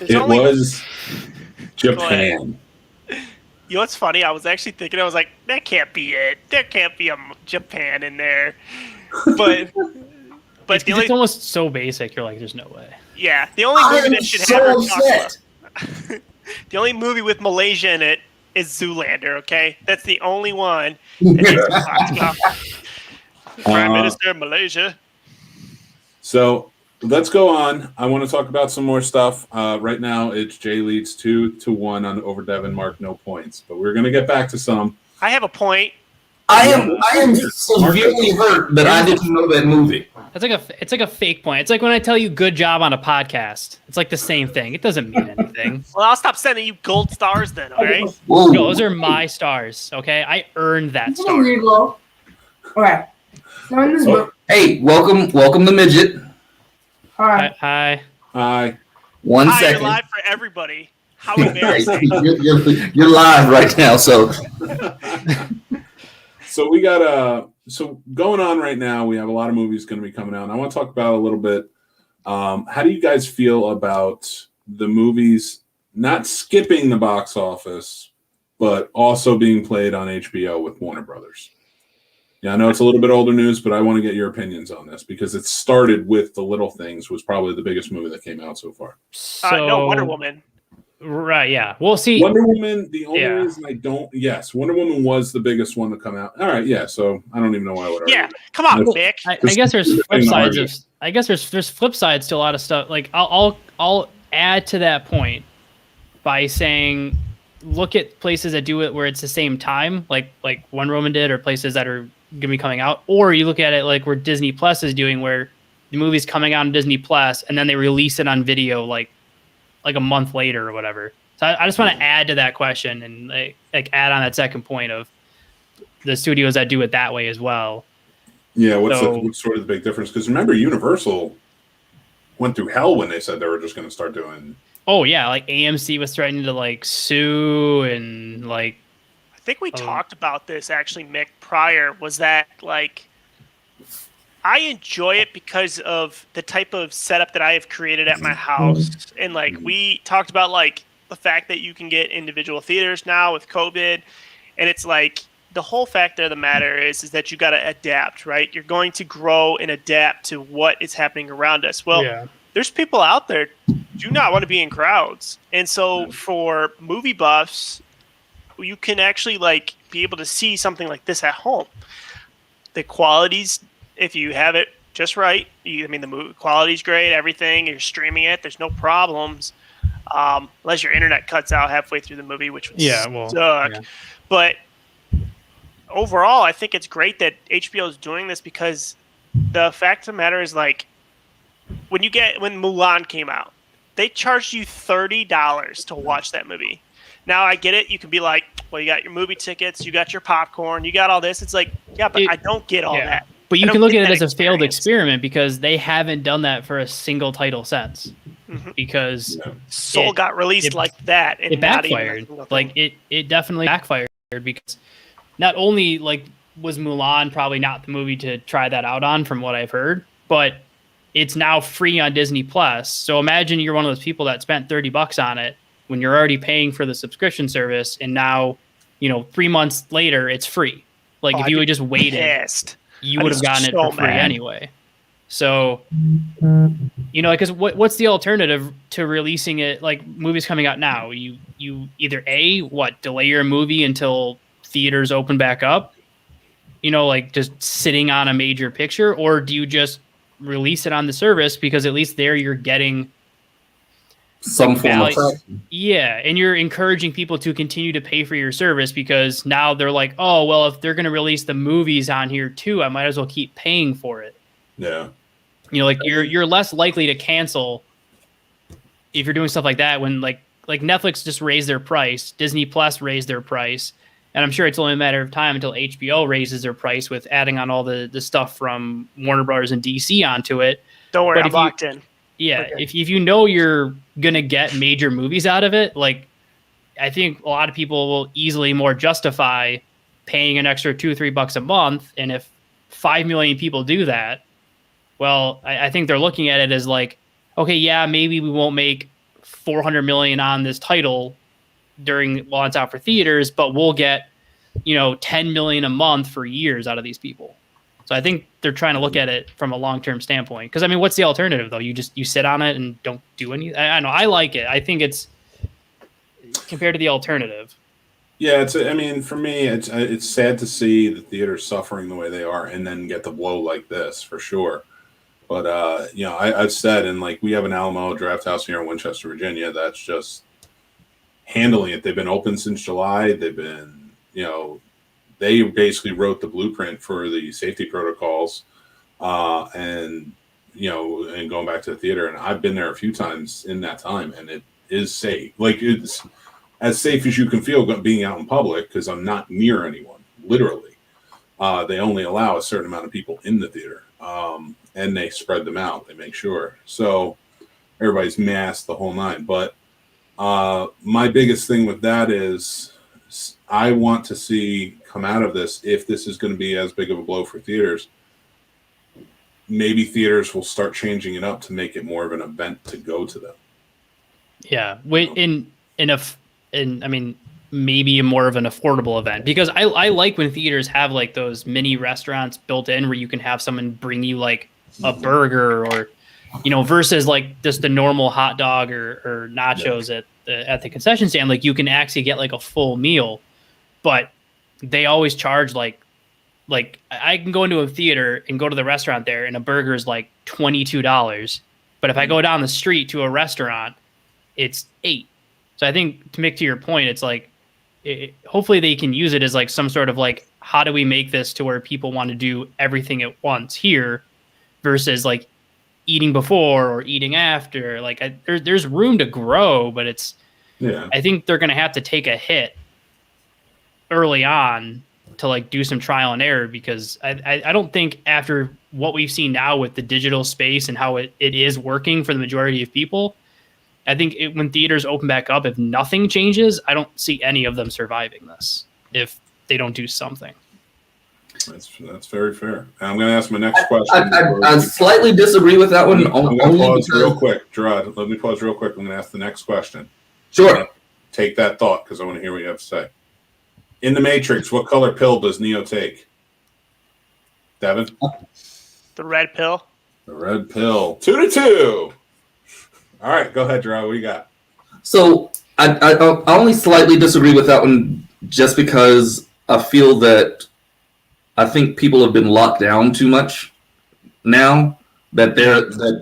It was Japan. You know what's funny? I was actually thinking, I was like, that can't be it. There can't be a Japan in there. But it's almost so basic. You're like, there's no way. Yeah, the only movie that should have her talk about. The only movie with Malaysia in it is Zoolander. Okay, that's the only one. Prime Minister of Malaysia. So let's go on. I want to talk about some more stuff. Right now, it's Jay leads 2-1 on over Devin. Mark, no points, but we're gonna get back to some. I have a point. I am severely hurt that I didn't know that movie. It's like a fake point. It's like when I tell you good job on a podcast. It's like the same thing. It doesn't mean anything. Well, I'll stop sending you gold stars then, all right? No, those are my stars, okay? I earned that star. All right. Hey, welcome the midget. Hi. Hi. One Hi, second. you're live for everybody. How embarrassing. You're live right now, so. So we got so going on right now. We have a lot of movies going to be coming out. And I want to talk about a little bit. How do you guys feel about the movies not skipping the box office, but also being played on HBO with Warner Brothers? Yeah, I know it's a little bit older news, but I want to get your opinions on this because it started with The Little Things, was probably the biggest movie that came out so far. No, Wonder Woman. Right, yeah. We'll see. Wonder Woman, the only reason I don't... Yes, Wonder Woman was the biggest one to come out. All right, yeah, so I don't even know why I would argue. Yeah, come on, Nick. I guess there's flip sides of... I guess there's flip sides to a lot of stuff. Like, I'll add to that point by saying, look at places that do it where it's the same time, like Wonder Woman did, or places that are going to be coming out. Or you look at it like where Disney Plus is doing, where the movie's coming out on Disney Plus, and then they release it on video like a month later or whatever. So I just want to add to that question and like add on that second point of the studios that do it that way as well. Yeah, what's sort of the big difference? Because remember, Universal went through hell when they said they were just going to start doing... Oh, yeah, like AMC was threatening to like sue and like... I think we talked about this actually, Mick, prior, was that like... I enjoy it because of the type of setup that I have created at my house. And like we talked about like the fact that you can get individual theaters now with COVID. And it's like the whole fact of the matter is that you got to adapt, right? You're going to grow and adapt to what is happening around us. Well, there's people out there do not want to be in crowds. And so for movie buffs, you can actually like be able to see something like this at home. The quality's, if you have it just right, the movie quality's great, everything, you're streaming it, there's no problems. Unless your internet cuts out halfway through the movie, which would suck. Yeah. But overall, I think it's great that HBO is doing this because the fact of the matter is like when Mulan came out, they charged you $30 to watch that movie. Now I get it. You can be like, well, you got your movie tickets, you got your popcorn, you got all this. It's like, yeah, but I don't get all that. But you can look at it as a failed experiment because they haven't done that for a single title since. Mm-hmm. Because Soul got released like that, and it backfired. Like it definitely backfired because not only like was Mulan probably not the movie to try that out on, from what I've heard, but it's now free on Disney Plus. So imagine you're one of those people that spent $30 on it when you're already paying for the subscription service, and now 3 months later it's free. Like if you had just waited. You would have gotten it for free anyway. So, because what's the alternative to releasing it? Like movies coming out now, you either delay your movie until theaters open back up, like just sitting on a major picture, or do you just release it on the service because at least there you're getting some form of traction. Yeah, and you're encouraging people to continue to pay for your service because now they're like, oh, well, if they're going to release the movies on here too, I might as well keep paying for it. Yeah. You're less likely to cancel if you're doing stuff like that when like Netflix just raised their price, Disney Plus raised their price, and I'm sure it's only a matter of time until HBO raises their price with adding on all the stuff from Warner Brothers and DC onto it. Don't worry, I'm locked in. Yeah, okay. If you know you're gonna get major movies out of it, like I think a lot of people will easily more justify paying an extra $2-3 a month, and if 5 million people do that, well, I think they're looking at it as like, okay, yeah, maybe we won't make $400 million on this title while it's out for theaters, but we'll get, $10 million a month for years out of these people. So I think they're trying to look at it from a long-term standpoint. Because what's the alternative though? You sit on it and don't do anything. I know I like it. I think it's compared to the alternative. Yeah, for me, it's sad to see the theaters suffering the way they are, and then get the blow like this for sure. But I've said, and like we have an Alamo Draft House here in Winchester, Virginia, that's just handling it. They've been open since July. They've been, they basically wrote the blueprint for the safety protocols, and going back to the theater. And I've been there a few times in that time, and it is safe. Like it's as safe as you can feel being out in public because I'm not near anyone. Literally, they only allow a certain amount of people in the theater, and they spread them out. They make sure so everybody's masked the whole nine. But my biggest thing with that is I want to see come out of this, if this is going to be as big of a blow for theaters, maybe theaters will start changing it up to make it more of an event to go to them. Yeah, maybe more of an affordable event, because I like when theaters have like those mini restaurants built in where you can have someone bring you like a burger or versus like just the normal hot dog or nachos at the concession stand. Like you can actually get like a full meal, but they always charge like I can go into a theater and go to the restaurant there and a burger is like $22, but if I go down the street to a restaurant, it's $8. So I think to your point, it's like hopefully they can use it as like some sort of like, how do we make this to where people want to do everything at once here versus like eating before or eating after. Like there's room to grow, but I think they're going to have to take a hit early on to like do some trial and error, because I don't think after what we've seen now with the digital space and how it is working for the majority of people, I think when theaters open back up, if nothing changes, I don't see any of them surviving this if they don't do something. That's very fair. I'm going to ask my next question. I slightly disagree with that one. I'm going to pause real quick. Jarrod, let me pause real quick. I'm going to ask the next question. Sure. Take that thought because I want to hear what you have to say. In the Matrix, what color pill does Neo take? Devon? The red pill. The red pill. 2-2. All right, go ahead, Jarrod. What you got? So I only slightly disagree with that one just because I feel that I think people have been locked down too much now that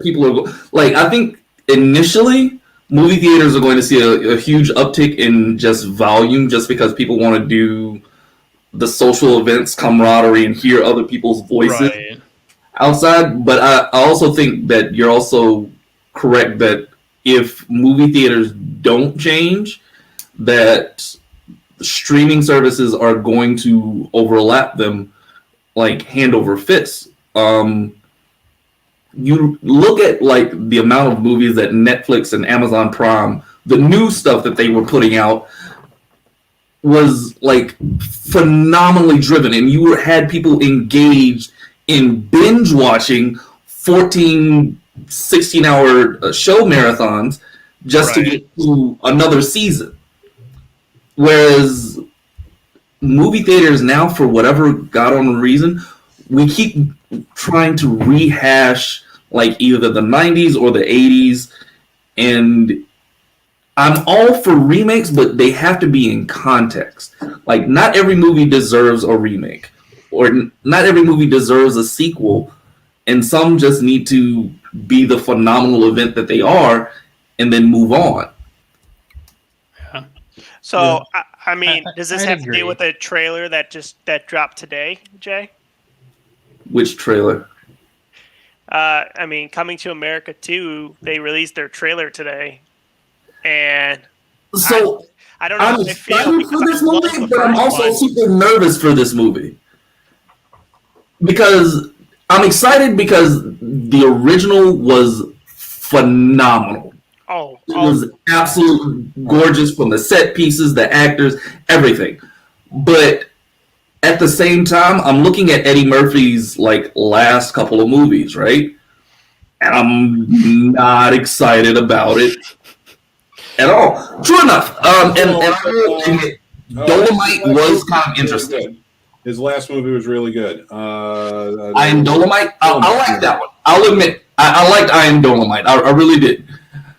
people are like, I think initially movie theaters are going to see a huge uptick in just volume just because people want to do the social events, camaraderie, and hear other people's voices outside. But I also think that you're also correct that if movie theaters don't change, that streaming services are going to overlap them like hand over fist. You look at like the amount of movies that Netflix and Amazon Prime, the new stuff that they were putting out was like phenomenally driven, and you had people engaged in binge watching 14, 16-hour show marathons just to get to another season. Whereas movie theaters now, for whatever god-on reason, we keep trying to rehash like either the 90s or the 80s, and I'm all for remakes, but they have to be in context. Like, not every movie deserves a remake, or not every movie deserves a sequel, and some just need to be the phenomenal event that they are and then move on. So, I mean, does this I'd have to agree. do with a trailer that dropped today, Jay? Which trailer? I mean, Coming to America 2, they released their trailer today. And So I don't know I'm how I feel excited for this I love movie, the but I'm first also one. super nervous for this movie. Because I'm excited because the original was phenomenal. Oh, It was absolutely gorgeous, from the set pieces, the actors, everything. But at the same time, I'm looking at Eddie Murphy's like last couple of movies, right? And I'm not excited about it at all. True enough. And I will admit, Dolomite was kind of interesting. His last movie was really good. I Am Dolomite. I like that one. I'll admit, I liked I Am Dolomite. I really did.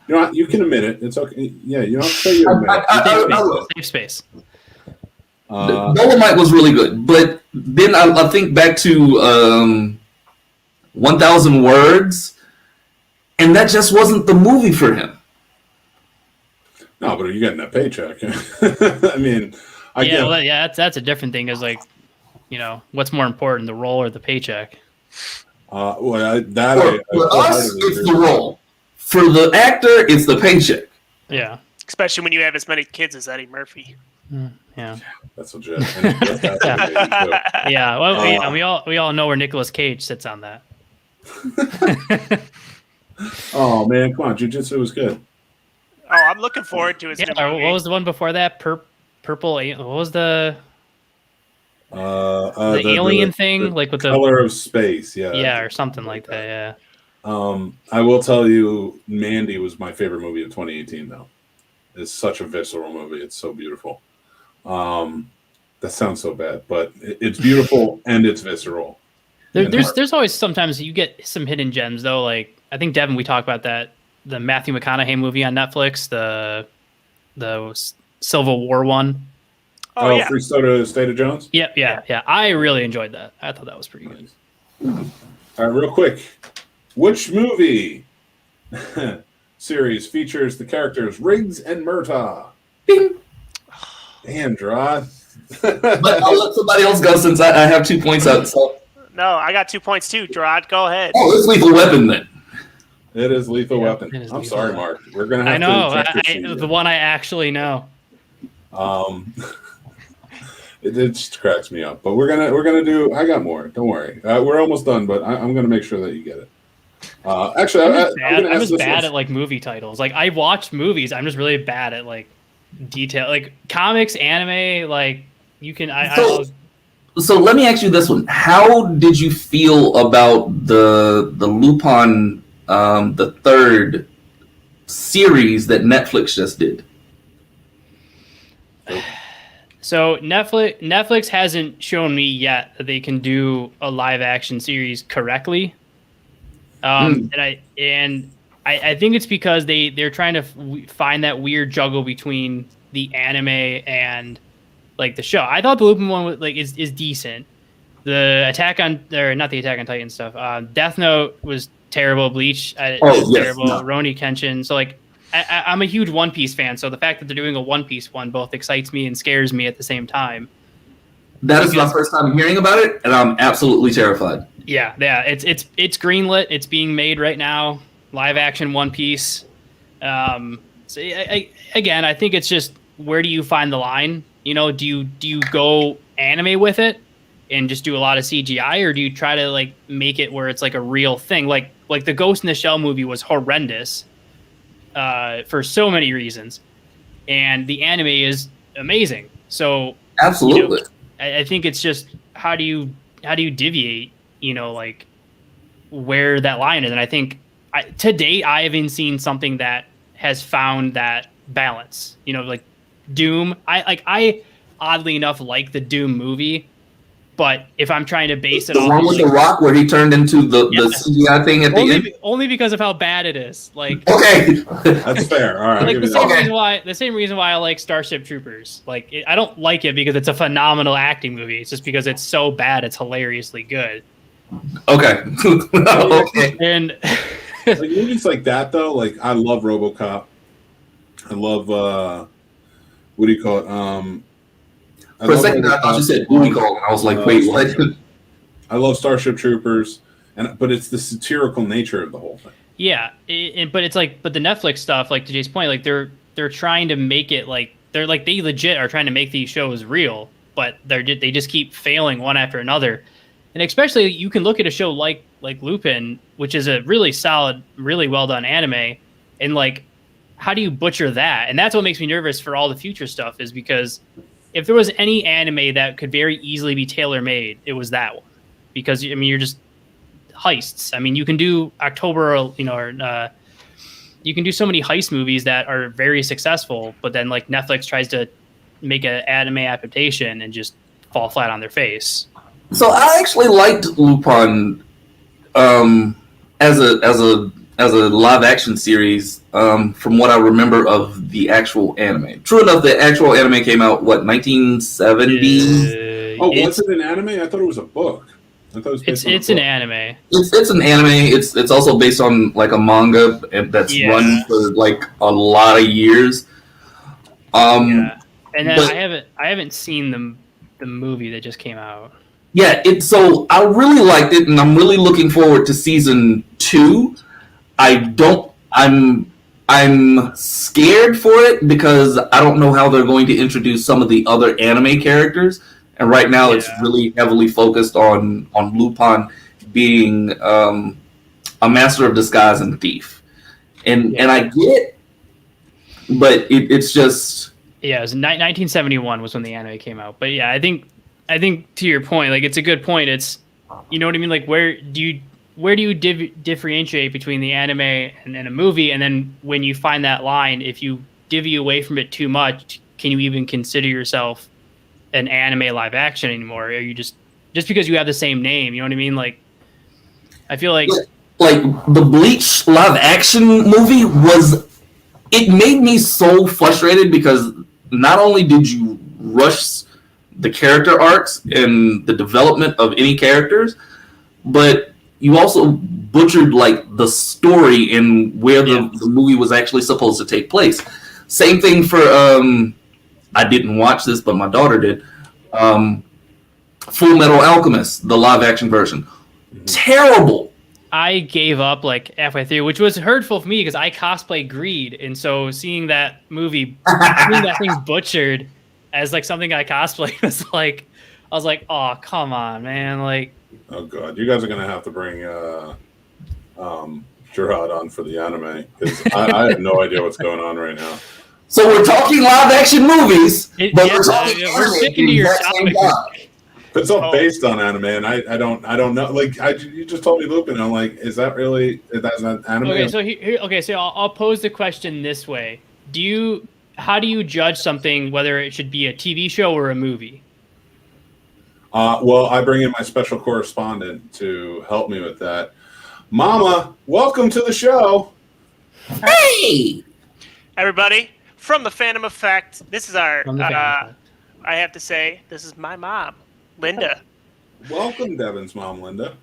You know, you can admit it. It's okay. Yeah, you don't have to say you admit it. Safe space. Dolomite was really good, but then I think back to 1,000 Words, and that just wasn't the movie for him. No, but are you getting that paycheck? I mean, that's a different thing. Is like, you know, what's more important, the role or the paycheck? For us, it's the role. For the actor, it's the paycheck. Yeah. Especially when you have as many kids as Eddie Murphy. Yeah. That's legit. Yeah. Well, we all know where Nicolas Cage sits on that. Oh man, come on, Jiu-Jitsu was good. Oh, I'm looking forward to his new movie. What was the one before that? Purple. What was the alien thing? Like with the Color of Space. Yeah. Yeah, or something like that. Yeah. I will tell you, Mandy was my favorite movie of 2018. Though, it's such a visceral movie. It's so beautiful. That sounds so bad, but it's beautiful and it's visceral. There's always sometimes you get some hidden gems though. Like I think Devon, we talked about that. The Matthew McConaughey movie on Netflix, the Civil War one. Oh yeah. Free State of Jones? Yeah. I really enjoyed that. I thought that was pretty good. All right, real quick. Which movie series features the characters Riggs and Murtaugh? Bing. Damn, Jarrod. But I'll let somebody else go since I have 2 points out. So. No, I got 2 points too. Jarrod, go ahead. Oh, it's Lethal Weapon then. It is Lethal Weapon. I'm sorry, Mark. We're gonna have to check this the one I actually know. It just cracks me up. But we're gonna do. I got more. Don't worry. We're almost done, but I'm gonna make sure that you get it. Actually, I'm just bad at like movie titles. Like I watch movies. I'm just really bad at like detail, like comics, anime. Like you can. So let me ask you this one: how did you feel about the Lupin, the third series that Netflix just did? So Netflix hasn't shown me yet that they can do a live action series correctly. And I think it's because they're trying to find that weird juggle between the anime and like the show. I thought the Lupin one is decent. The not the Attack on Titan stuff. Death Note was terrible. Bleach terrible. No. Rurouni Kenshin. So like I'm a huge One Piece fan. So the fact that they're doing a One Piece one both excites me and scares me at the same time. That is my first time hearing about it, and I'm absolutely terrified. Yeah, it's greenlit. It's being made right now. Live action One Piece. So I think it's just where do you find the line? You know, do you go anime with it and just do a lot of CGI, or do you try to like make it where it's like a real thing? Like the Ghost in the Shell movie was horrendous for so many reasons, and the anime is amazing. So absolutely, I think it's just how do you deviate? You know, like where that line is, and I think to date I haven't seen something that has found that balance. You know, like Doom. I oddly enough like the Doom movie, But if I'm trying to base it The on one with the Rock where he turned into the CGI thing at the end. Only because of how bad it is. Like okay, that's fair. All right, like the same reason why I like Starship Troopers. Like I don't like it because it's a phenomenal acting movie. It's just because it's so bad, it's hilariously good. Okay. Okay. And like movies like that though, like I love RoboCop. I love what do you call it? For a second, I thought you said booty call, and I was like, "Wait, what?" I love Starship Troopers, but it's the satirical nature of the whole thing. Yeah, but it's like, but the Netflix stuff, like to Jay's point, like they're trying to make it like they legit are trying to make these shows real, but they just keep failing one after another, and especially you can look at a show like Lupin, which is a really solid, really well done anime, and like how do you butcher that? And that's what makes me nervous for all the future stuff, is because if there was any anime that could very easily be tailor-made, it was that one. Because, I mean, you're just heists. I mean, you can do October, you can do so many heist movies that are very successful, but then, like, Netflix tries to make an anime adaptation and just fall flat on their face. So I actually liked Lupin as a live action series, from what I remember of the actual anime. True enough, the actual anime came out 1970s. Was it an anime? I thought it was a book. I thought it was based on it's an anime. It's an anime. It's also based on like a manga that's run for like a lot of years. And then I haven't seen the movie that just came out. Yeah, so I really liked it, and I'm really looking forward to season 2. I'm scared for it because I don't know how they're going to introduce some of the other anime characters, and right now it's really heavily focused on Lupin being a master of disguise and thief, and I get it, but it's just it was 1971 was when the anime came out. But yeah, I think to your point, like it's a good point. It's, you know what I mean, like where do you differentiate between the anime and a movie? And then when you find that line, if you divvy away from it too much, can you even consider yourself an anime live action anymore? Or are you just because you have the same name? You know what I mean? Like, I feel like the Bleach live action movie it made me so frustrated because not only did you rush the character arcs and the development of any characters, but you also butchered like the story and where the movie was actually supposed to take place. Same thing for I didn't watch this, but my daughter did. Full Metal Alchemist, the live action version. Mm-hmm. Terrible. I gave up like halfway through, which was hurtful for me because I cosplay Greed, and so seeing that movie, seeing that thing butchered as like something I cosplay was like, I was like, oh come on, man, like. Oh god, you guys are gonna have to bring Jarrod on for the anime because I have no idea what's going on right now. So we're talking live action movies, but we're sticking to your topic. It's all based on anime, and I don't know. Like you just told me Lupin, and I'm like, is that really that's not anime? Okay, so I'll pose the question this way: how do you judge something whether it should be a TV show or a movie? Well, I bring in my special correspondent to help me with that. Mama, welcome to the show. Hey, everybody, from the Fandom Effect. This is our. I have to say, this is my mom, Linda. Welcome, Devon's mom, Linda.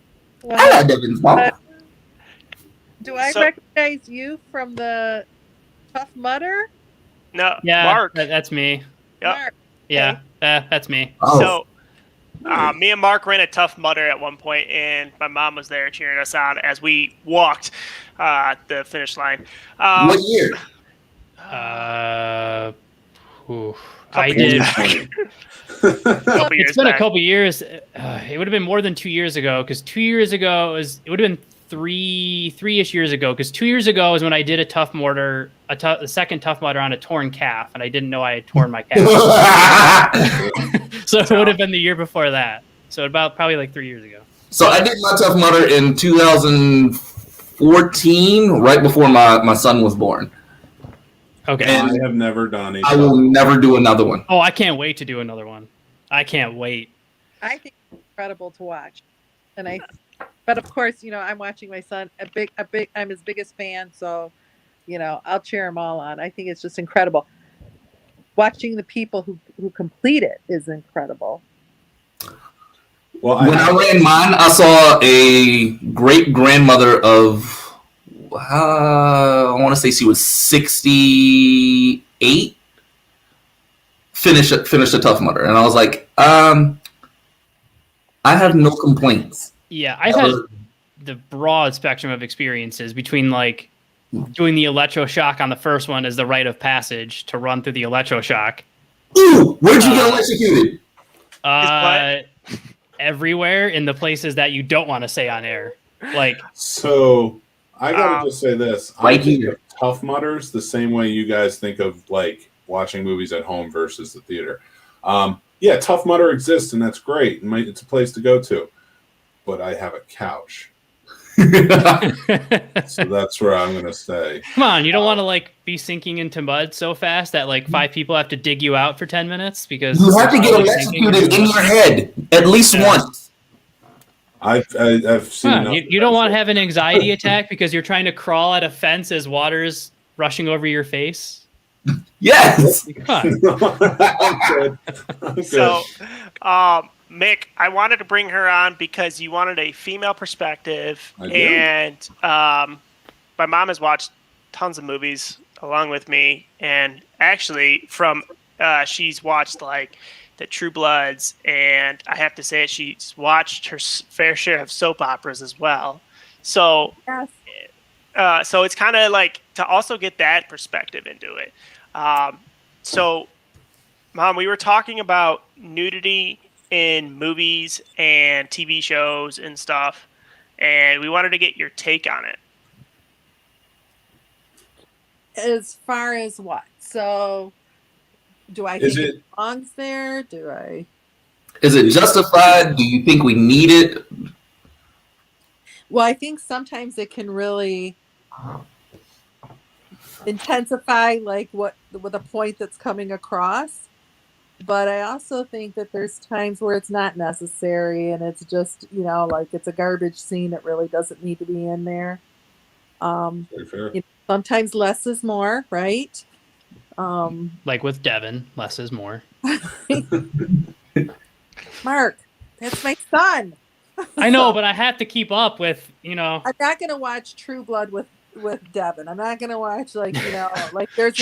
Hello, Devon's mom. Do I recognize you from the Tough Mudder? No, yeah, Mark. That's me. Yep. Mark. Yeah, that's me. Oh. So. Me and Mark ran a Tough Mudder at one point, and my mom was there cheering us on as we walked the finish line. What year? I did. It's been a couple years. It would have been more than 2 years ago, because 2 years ago it would have been three-ish years ago, because 2 years ago is when I did a Tough Mudder, the second Tough Mudder on a torn calf, and I didn't know I had torn my calf. So it would have been the year before that. So about probably like 3 years ago. So I did my Tough Mudder in 2014, right before my son was born. Okay. And I have never done I will never do another one. Oh, I can't wait to do another one. I can't wait. I think incredible to watch. But of course, I'm watching my son. I'm his biggest fan, so I'll cheer them all on. I think it's just incredible. Watching the people who complete it is incredible. Well, when I ran mine, I saw a great grandmother of, I want to say she was 68, finish a Tough Mudder, and I was like, I have no complaints. Yeah, I've had the broad spectrum of experiences between like doing the electroshock on the first one as the rite of passage to run through the electroshock. Ooh, where'd you get electrocuted? Everywhere in the places that you don't want to say on air. Like, so I gotta just say this. Right I think here. of Tough Mudders the same way you guys think of like watching movies at home versus the theater. Yeah, Tough Mudder exists and that's great. It's a place to go to. But I have a couch. So that's where I'm gonna stay. Come on, you don't want to like be sinking into mud so fast that like 5 people have to dig you out for 10 minutes because You have to get electrocuted in your head at least once. I've seen. You don't want to have an anxiety attack because you're trying to crawl at a fence as water's rushing over your face. Yes. Come on. I'm good. So, Mick, I wanted to bring her on because you wanted a female perspective, I do. and my mom has watched tons of movies along with me, and actually she's watched like the True Bloods, and I have to say she's watched her fair share of soap operas as well. So, so it's kind of like to also get that perspective into it. So, Mom, we were talking about nudity in movies and TV shows and stuff, and we wanted to get your take on it. As far as what? So, do I think it belongs there? Do I? Is it justified? Do you think we need it? Well, I think sometimes it can really intensify like what the point that's coming across. But I also think that there's times where it's not necessary and it's just, like it's a garbage scene that really doesn't need to be in there. Very fair. Sometimes less is more, right? Like with Devon, less is more. Mark, that's my son. I know, but I have to keep up with, I'm not going to watch True Blood with Devon. I'm not going to watch like there's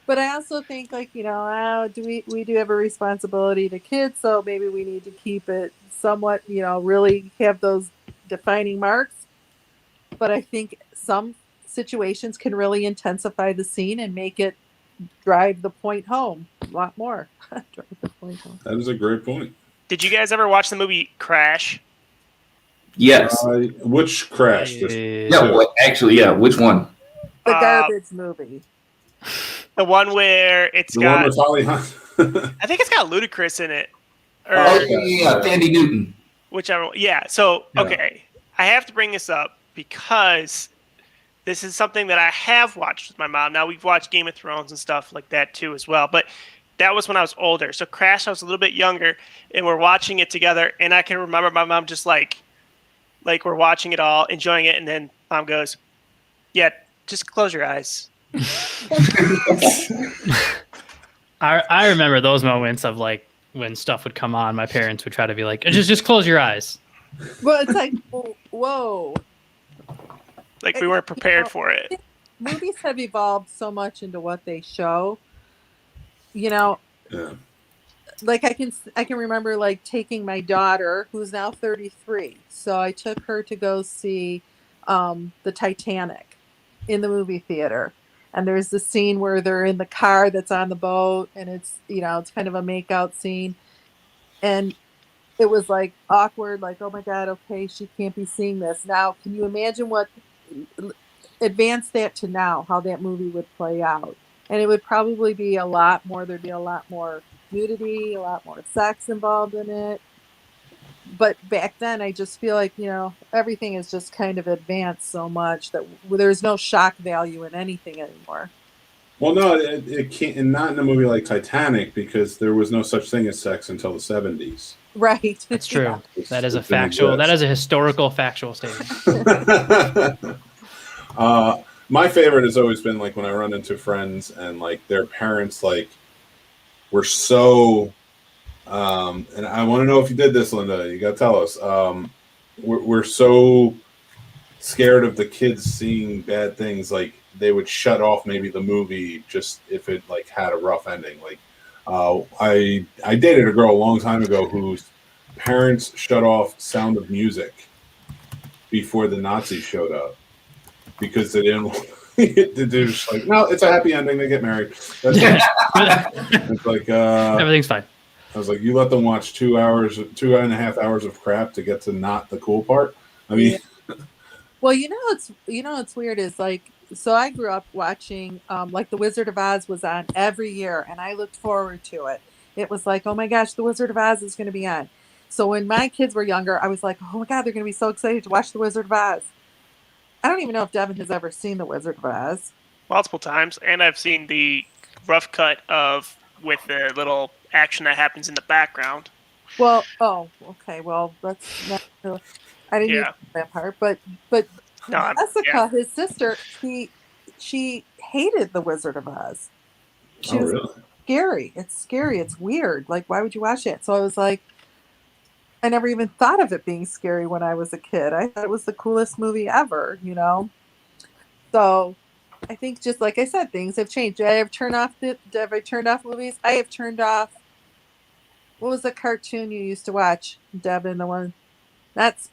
but I also think like, we do have a responsibility to kids, so maybe we need to keep it somewhat, really have those defining marks. But I think some situations can really intensify the scene and make it drive the point home a lot more. Drive the point home. That is a great point. Did you guys ever watch the movie Crash? Yes. Which Crash? Yeah, which one? The garbage movie. The one where it's The got one with Holly Hunt. I think it's got Ludacris in it. Or, Sandy Newton. Whichever. Yeah. So, Yeah. okay. I have to bring this up because this is something that I have watched with my mom. Now, we've watched Game of Thrones and stuff like that too as well. But that was when I was older. So Crash, I was a little bit younger, and we're watching it together. And I can remember my mom just like we're watching it all, enjoying it. And then Mom goes, yeah, just close your eyes. I remember those moments of like when stuff would come on, my parents would try to be like, just close your eyes. Well, it's like, whoa. Like we weren't prepared for it. Movies have evolved so much into what they show. Like I can remember like taking my daughter, who's now 33. So I took her to go see the Titanic in the movie theater. And there's the scene where they're in the car that's on the boat, and it's it's kind of a makeout scene. And it was like awkward, like, oh my God, okay, she can't be seeing this. Now, can you imagine advance that to now, how that movie would play out? And it would probably be there'd be a lot more nudity, a lot more sex involved in it. But back then, I just feel like, everything is just kind of advanced so much that there's no shock value in anything anymore. Well, no, it can't, and not in a movie like Titanic because there was no such thing as sex until the 70s. Right. That's true. That is a It didn't factual. That exist. is a historical factual statement. My favorite has always been like when I run into friends and like their parents like were so and I want to know if you did this, Linda. You got to tell us. We're so scared of the kids seeing bad things, like they would shut off maybe the movie just if it like had a rough ending. Like I dated a girl a long time ago whose parents shut off Sound of Music before the Nazis showed up because they didn't. They're just like, no, it's a happy ending. They get married. That's it's like everything's fine. I was like, you let them watch 2.5 hours of crap to get to not the cool part. I mean, Well, it's weird is like, so I grew up watching like The Wizard of Oz was on every year, and I looked forward to it. It was like, oh my gosh, The Wizard of Oz is going to be on. So when my kids were younger, I was like, oh my God, they're going to be so excited to watch The Wizard of Oz. I don't even know if Devon has ever seen The Wizard of Oz. Multiple times, and I've seen the rough cut with the little action that happens in the background. Well, oh, okay. Well, that's not really, I didn't hear that part, but No, Jessica, his sister, she hated The Wizard of Oz. She was really? scary. It's scary. It's weird. Like, why would you watch it? So I was like, I never even thought of it being scary when I was a kid. I thought it was the coolest movie ever, So I think, just like I said, things have changed. Have I turned off movies? I have turned off. What was the cartoon you used to watch, Devin? The one that's.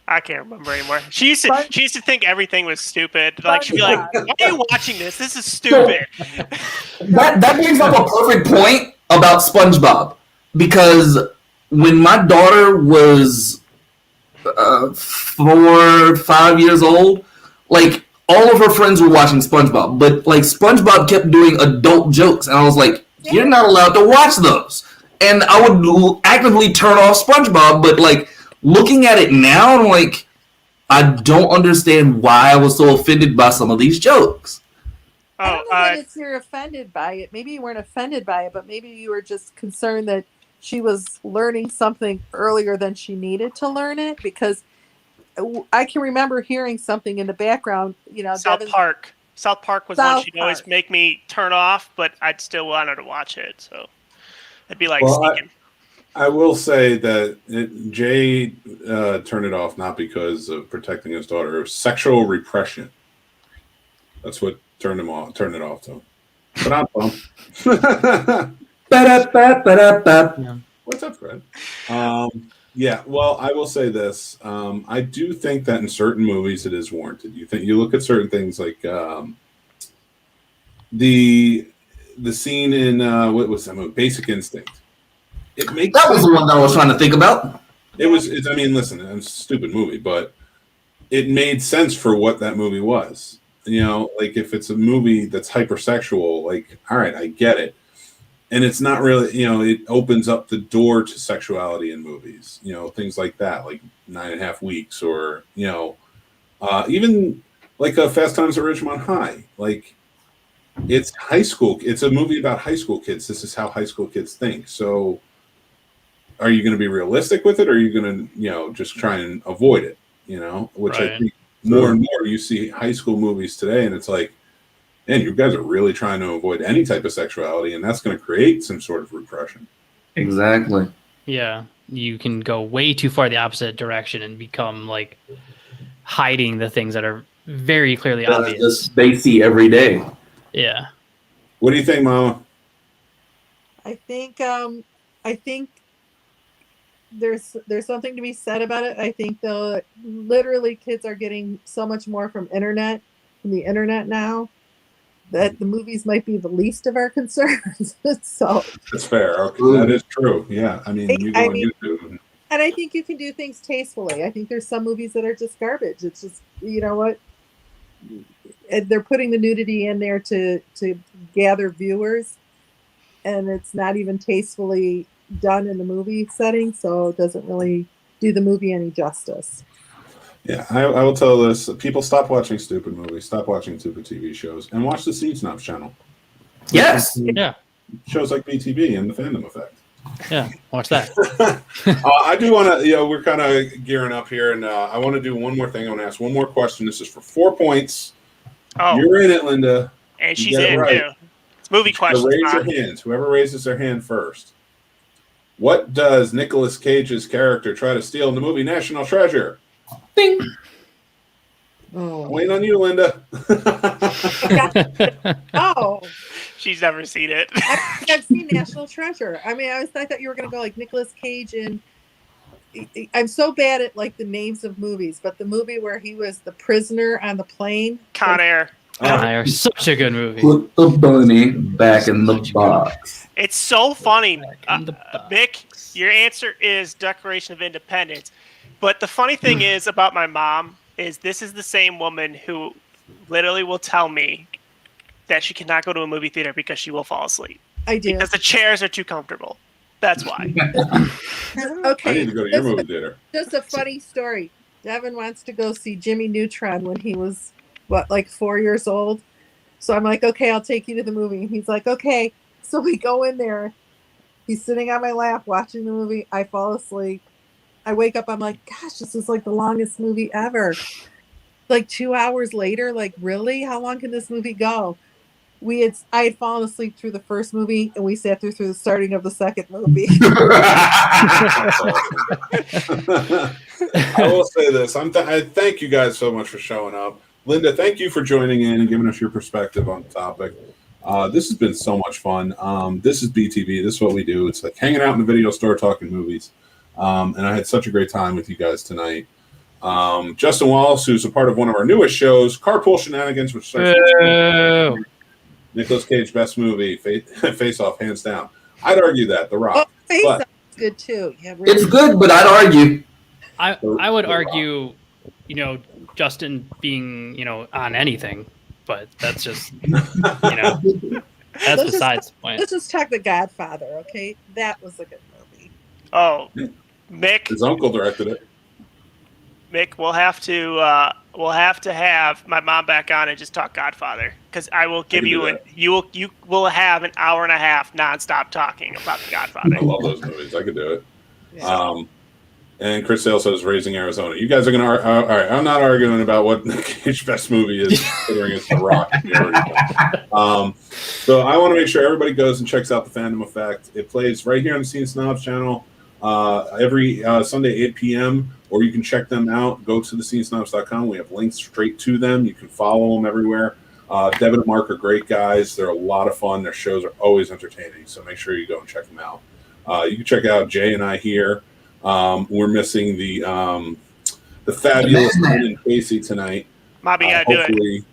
I can't remember anymore. She used to think everything was stupid. Like she'd be like, "Why are you watching this? This is stupid." That brings up a perfect point about SpongeBob, because when my daughter was 4, 5 years old, like all of her friends were watching SpongeBob, but like SpongeBob kept doing adult jokes, and I was like, "You're not allowed to watch those." And I would actively turn off SpongeBob, but like looking at it now, I'm like, I don't understand why I was so offended by some of these jokes. I don't know that it's you're offended by it. Maybe you weren't offended by it, but maybe you were just concerned that she was learning something earlier than she needed to learn it, because I can remember hearing something in the background, South Park was one she'd always make me turn off, but I'd still want her to watch it. So it'd be like sneaking. I will say that Jay turned it off not because of protecting his daughter. It was sexual repression. That's what turned it off to him. But I'm bummed. What's up, Fred? Yeah, well, I will say this. I do think that in certain movies it is warranted. You look at certain things like the scene in what was that movie? Basic Instinct. That was the one that I was trying to think about. I mean, listen, it's a stupid movie, but it made sense for what that movie was. Like if it's a movie that's hypersexual, like, all right, I get it. And it's not really, it opens up the door to sexuality in movies, things like that, like 9.5 Weeks, or, even like Fast Times at Ridgemont High. Like, it's high school. It's a movie about high school kids. This is how high school kids think. So are you going to be realistic with it, or are you going to, just try and avoid it, which Right. I think more and more you see high school movies today, and it's like, man, you guys are really trying to avoid any type of sexuality, and that's going to create some sort of repression. Exactly. Yeah, you can go way too far the opposite direction and become like hiding the things that are very clearly obvious. They see every day. Yeah. What do you think, Mama? I think there's something to be said about it. I think literally kids are getting so much more from the internet now, that the movies might be the least of our concerns. So That's fair. Okay, that is true. Yeah, I mean, you go on YouTube. And I think you can do things tastefully. I think there's some movies that are just garbage. It's just, you know what? They're putting the nudity in there to gather viewers, and it's not even tastefully done in the movie setting, so it doesn't really do the movie any justice. Yeah, I will tell this. People, stop watching stupid movies, stop watching stupid TV shows, and watch the Scene Snobs channel. Yes. Yeah. Shows like BTB and the Fandom Effect. Yeah, watch that. I do want to, we're kind of gearing up here, and I want to do one more thing. I want to ask one more question. This is for 4 points. Oh. You're in it, Linda. And You she's get it in, right. too. It's movie questions. Raise your Mom. hands. Whoever raises their hand first. What does Nicolas Cage's character try to steal in the movie National Treasure? Ding. Oh. Waiting on you, Linda. Oh, She's never seen it. I've seen National Treasure. I mean, I thought you were going to go like Nicolas Cage and I'm so bad at like the names of movies, but the movie where he was the prisoner on the plane. Con Air. Con Air, such a good movie. Put the bunny back in the box. It's so funny. Mick, your answer is Declaration of Independence. But the funny thing is about my mom is this is the same woman who literally will tell me that she cannot go to a movie theater because she will fall asleep. I do. Because the chairs are too comfortable. That's why. Okay. I need to go to your movie theater. Just a funny story. Devon wants to go see Jimmy Neutron when he was, like 4 years old. So I'm like, okay, I'll take you to the movie. And he's like, okay. So we go in there. He's sitting on my lap watching the movie. I fall asleep. I wake up. I'm like, gosh, this is like the longest movie ever. Like 2 hours later, like, really? How long can this movie go? I had fallen asleep through the first movie, and we sat through the starting of the second movie. I will say this. I thank you guys so much for showing up. Linda, thank you for joining in and giving us your perspective on the topic. This has been so much fun. This is BTB. This is what we do. It's like hanging out in the video store talking movies. And I had such a great time with you guys tonight. Justin Wallace, who's a part of one of our newest shows, Carpool Shenanigans, which starts Nicolas Cage, best movie, Face Off, hands down. I'd argue that, The Rock. Face Off is good too. Yeah, really. It's good, but I'd argue. I would argue, Justin being, on anything, but that's just, that's besides the point. Let's just talk The Godfather, okay? That was a good movie. Oh, Mick. His uncle directed it. Mick, we'll have to have my mom back on and just talk Godfather because I will give you you will have an hour and a half nonstop talking about the Godfather. I love those movies. I could do it. Yeah. And Chris Sale says Raising Arizona. You guys are gonna all right. I'm not arguing about what the Cage best movie is, considering it's The Rock. So I want to make sure everybody goes and checks out the Fandom Effect. It plays right here on the Scene Snobs channel every Sunday 8 p.m. Or you can check them out. Go to thescenesnobs.com. We have links straight to them. You can follow them everywhere. Devon and Mark are great guys. They're a lot of fun. Their shows are always entertaining. So make sure you go and check them out. You can check out Jay and I here. We're missing the fabulous Brendan Casey tonight. Bobby, gotta do it. Hopefully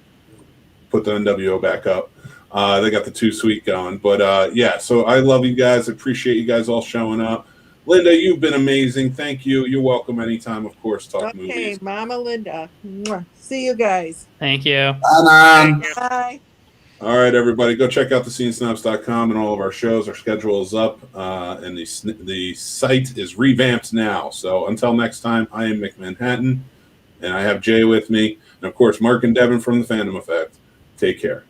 put the NWO back up. They got the Too Sweet going. But yeah, so I love you guys. I appreciate you guys all showing up. Linda, you've been amazing. Thank you. You're welcome anytime, of course, talk movies. Okay, Mama Linda. Mwah. See you guys. Thank you. Bye. All right, everybody, go check out thescenesnobs.com and all of our shows. Our schedule is up, and the site is revamped now. So until next time, I am Mick Manhattan, and I have Jay with me. And, of course, Mark and Devon from the Fandom Effect. Take care.